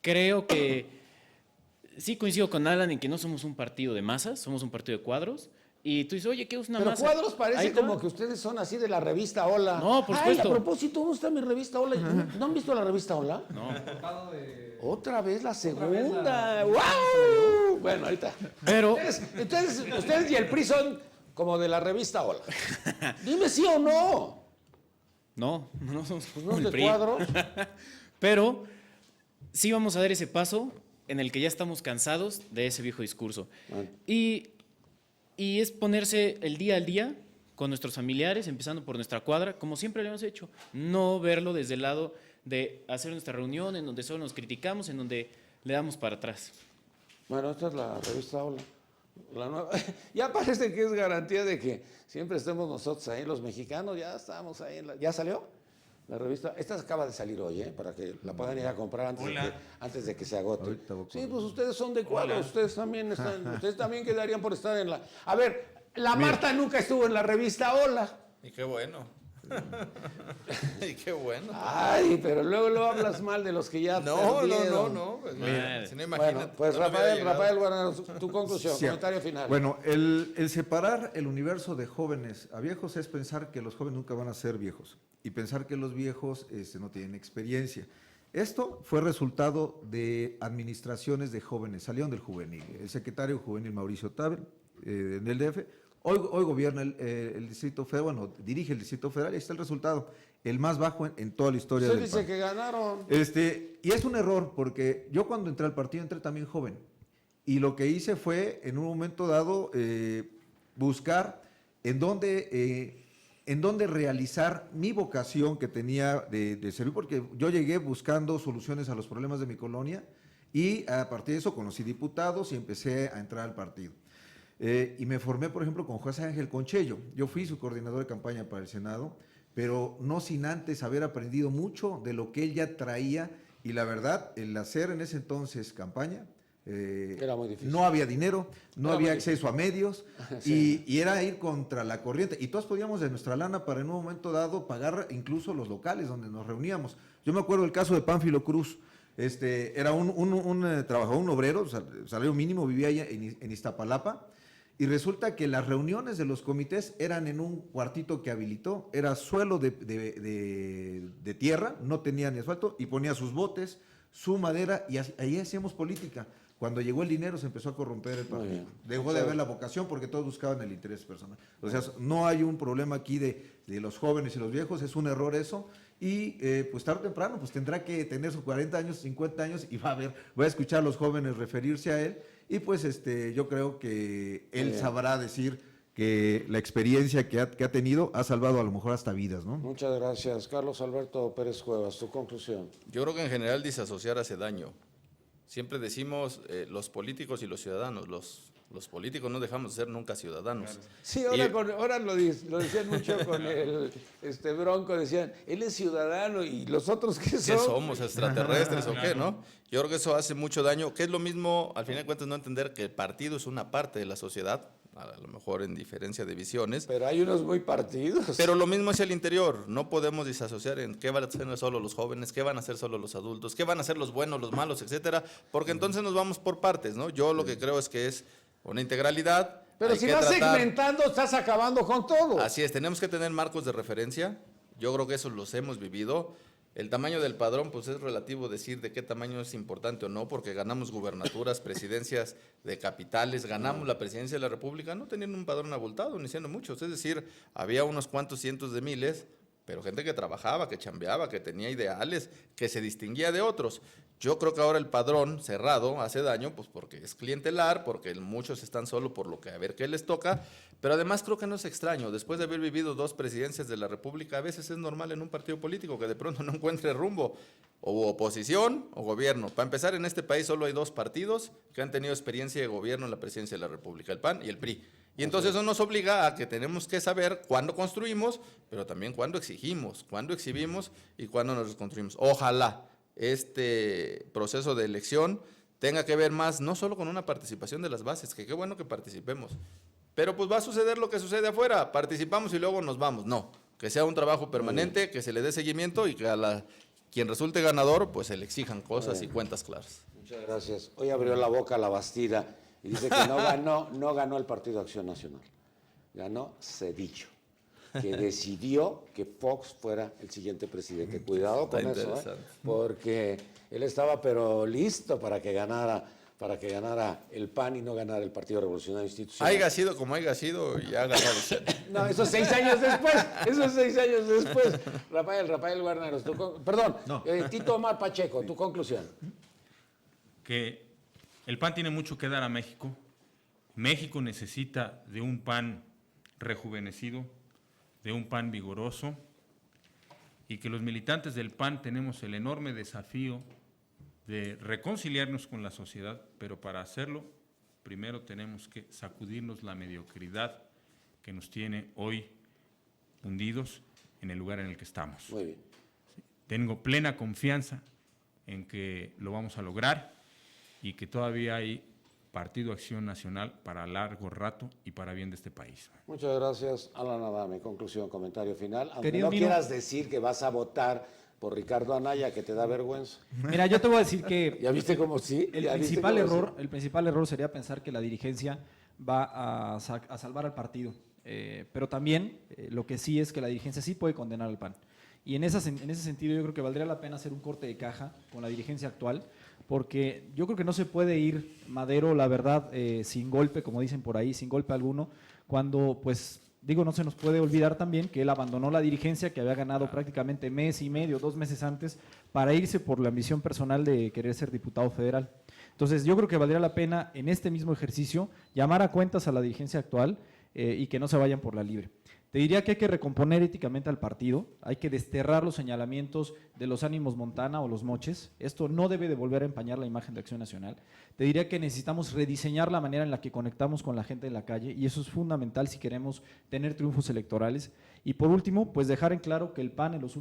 creo que... Sí coincido con Alan en que no somos un partido de masas, somos un partido de cuadros. Y tú dices, oye, ¿qué es una Pero masa? Cuadros Ahí parece te como va. que ustedes son así de la revista Hola. No, por Ay, supuesto. a propósito, ¿dónde está mi revista Hola? ¿No han visto la revista Hola? No. Otra vez la segunda. ¡Wow! Bueno, ahorita. Pero... Ustedes y el PRI son como de la revista Hola. Dime sí o no. No, no somos Pues como no el de PRI. Cuadros. Pero sí vamos a dar ese paso en el que ya estamos cansados de ese viejo discurso. Bueno. Y es ponerse el día al día con nuestros familiares, empezando por nuestra cuadra, como siempre lo hemos hecho. No verlo desde el lado de hacer nuestra reunión en donde solo nos criticamos, en donde le damos para atrás. Bueno, esta es la revista Hola. La nueva. Ya parece que es garantía de que siempre estemos nosotros ahí, los mexicanos, ya estamos ahí. ¿Ya salió la revista? Esta acaba de salir hoy, para que la puedan ir a comprar antes de que se agote. Ahorita voy Sí, pues ustedes son de Cuadros, ustedes también quedarían por estar en la... A ver, la Marta nunca estuvo en la revista Hola. Y qué bueno. Y qué bueno. Ay, pero luego hablas mal de los que ya perdieron. No. Pues, Mira, si no, imagínate, Bueno, pues no me hubiera llegado. Rafael Guarnero, tu conclusión, Sí. comentario final. Bueno, el separar el universo de jóvenes a viejos es pensar que los jóvenes nunca van a ser viejos y pensar que los viejos no tienen experiencia. Esto fue resultado de administraciones de jóvenes, salieron del juvenil. El secretario juvenil Mauricio Tabel, en el DF, Hoy gobierna el Distrito Federal, bueno, dirige el Distrito Federal y ahí está el resultado, el más bajo en toda la historia Usted del dice PAN. que ganaron. Y es un error, porque yo cuando entré al partido entré también joven. Y lo que hice fue, en un momento dado, buscar en dónde realizar mi vocación que tenía de servir, porque yo llegué buscando soluciones a los problemas de mi colonia y a partir de eso conocí diputados y empecé a entrar al partido. Y me formé, por ejemplo, con José Ángel Conchello. Yo fui su coordinador de campaña para el Senado, pero no sin antes haber aprendido mucho de lo que él ya traía. Y la verdad, el hacer en ese entonces campaña, Era muy difícil. no había dinero, no Era había muy acceso a medios, Sí. y era ir contra la corriente. Y todos podíamos de nuestra lana para en un momento dado pagar incluso los locales donde nos reuníamos. Yo me acuerdo del caso de Pánfilo Cruz. Era un trabajador, un obrero, salario mínimo, vivía ahí en Iztapalapa. Y resulta que las reuniones de los comités eran en un cuartito que habilitó, era suelo de tierra, no tenía ni asfalto, y ponía sus botes, su madera, y ahí hacíamos política. Cuando llegó el dinero se empezó a corromper el Muy partido. bien. Dejó de haber la vocación porque todos buscaban el interés personal. O sea, no hay un problema aquí de los jóvenes y los viejos, es un error eso. Y pues tarde o temprano pues tendrá que tener sus 40 años, 50 años y va a escuchar a los jóvenes referirse a él. Y pues yo creo que él sabrá decir que la experiencia que ha tenido ha salvado a lo mejor hasta vidas, ¿no? Muchas gracias. Carlos Alberto Pérez Cuevas, tu conclusión. Yo creo que en general disasociar hace daño. Siempre decimos los políticos y los ciudadanos. Los políticos no dejamos de ser nunca ciudadanos. Sí, Y- ahora lo decían mucho con el Bronco, decían, él es ciudadano y los otros ¿qué ¿Qué son? somos, extraterrestres o qué, no? Yo creo que eso hace mucho daño, que es lo mismo, al final de cuentas, no entender que el partido es una parte de la sociedad, a lo mejor en diferencia de visiones, Pero hay unos muy partidos. pero lo mismo hacia el interior. No podemos disasociar en qué van a hacer solo los jóvenes, qué van a hacer solo los adultos, qué van a hacer los buenos, los malos, etcétera, porque entonces nos vamos por partes, ¿no? Yo lo que creo es que es una integralidad. Pero hay si que vas tratar- segmentando, estás acabando con todo. Así es, tenemos que tener marcos de referencia. Yo creo que eso los hemos vivido. El tamaño del padrón, pues es relativo decir de qué tamaño es importante o no, porque ganamos gubernaturas, presidencias de capitales, ganamos la presidencia de la República, no teniendo un padrón abultado, ni siendo muchos. Es decir, había unos cuantos cientos de miles, pero gente que trabajaba, que chambeaba, que tenía ideales, que se distinguía de otros. Yo creo que ahora el padrón cerrado hace daño, pues porque es clientelar, porque muchos están solo por lo que a ver qué les toca, pero además creo que no es extraño. Después de haber vivido 2 presidencias de la República, a veces es normal en un partido político que de pronto no encuentre rumbo, o oposición o gobierno. Para empezar, en este país solo hay 2 partidos que han tenido experiencia de gobierno en la presidencia de la República, el PAN y el PRI. Y entonces eso nos obliga a que tenemos que saber cuándo construimos, pero también cuándo exigimos, cuándo exhibimos y cuándo nos reconstruimos. Ojalá este proceso de elección tenga que ver más, no solo con una participación de las bases, que qué bueno que participemos, pero pues va a suceder lo que sucede afuera, participamos y luego nos vamos. No, que sea un trabajo permanente, que se le dé seguimiento y que a quien resulte ganador, pues se le exijan cosas y cuentas claras. Muchas gracias. Hoy abrió la boca la Bastida y dice que no ganó el Partido Acción Nacional. Ganó Cedillo, que decidió que Fox fuera el siguiente presidente. Cuidado Está con eso, interesante. porque él estaba pero listo para que ganara el PAN y no ganara el Partido Revolucionario Institucional. Haya sido como haya sido, ya ganó Vicente. No, esos 6 años después. Rafael Guarneros, perdón, Tito Omar Pacheco, tu conclusión. Que el PAN tiene mucho que dar a México. México necesita de un PAN rejuvenecido, de un PAN vigoroso, y que los militantes del PAN tenemos el enorme desafío de reconciliarnos con la sociedad, pero para hacerlo, primero tenemos que sacudirnos la mediocridad que nos tiene hoy hundidos en el lugar en el que estamos. Muy bien. Tengo plena confianza en que lo vamos a lograr y que todavía hay Partido Acción Nacional para largo rato y para bien de este país. Muchas gracias. Alan Adame, conclusión, comentario final. Aunque Querido no Nino. quieras decir que vas a votar por Ricardo Anaya, que te da vergüenza. Mira, yo te voy a decir que ¿Ya viste cómo sí? el ¿Ya viste principal cómo error, el principal error sería pensar que la dirigencia va a salvar al partido. Pero también lo que sí es que la dirigencia sí puede condenar al PAN. Y en ese sentido yo creo que valdría la pena hacer un corte de caja con la dirigencia actual, porque yo creo que no se puede ir Madero, la verdad, sin golpe, como dicen por ahí, sin golpe alguno, cuando pues digo, no se nos puede olvidar también que él abandonó la dirigencia que había ganado prácticamente mes y medio, 2 meses antes, para irse por la ambición personal de querer ser diputado federal. Entonces, yo creo que valdría la pena en este mismo ejercicio llamar a cuentas a la dirigencia actual y que no se vayan por la libre. Te diría que hay que recomponer éticamente al partido, hay que desterrar los señalamientos de los ánimos Montana o los moches. Esto no debe de volver a empañar la imagen de Acción Nacional. Te diría que necesitamos rediseñar la manera en la que conectamos con la gente en la calle y eso es fundamental si queremos tener triunfos electorales. Y por último, pues dejar en claro que el PAN en los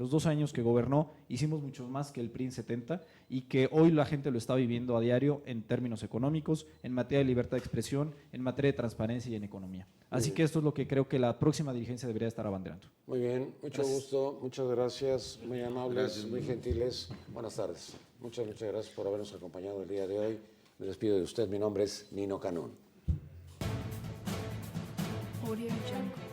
2 años que gobernó hicimos mucho más que el PRI en 70 y que hoy la gente lo está viviendo a diario en términos económicos, en materia de libertad de expresión, en materia de transparencia y en economía. Así que esto es lo que creo que la próxima dirigencia debería estar abanderando. Muy bien, mucho gusto, muchas gracias, muy amables, muy gentiles. Buenas tardes. Muchas gracias por habernos acompañado el día de hoy. Me despido de usted, mi nombre es Nino Canún. Audio Jungle.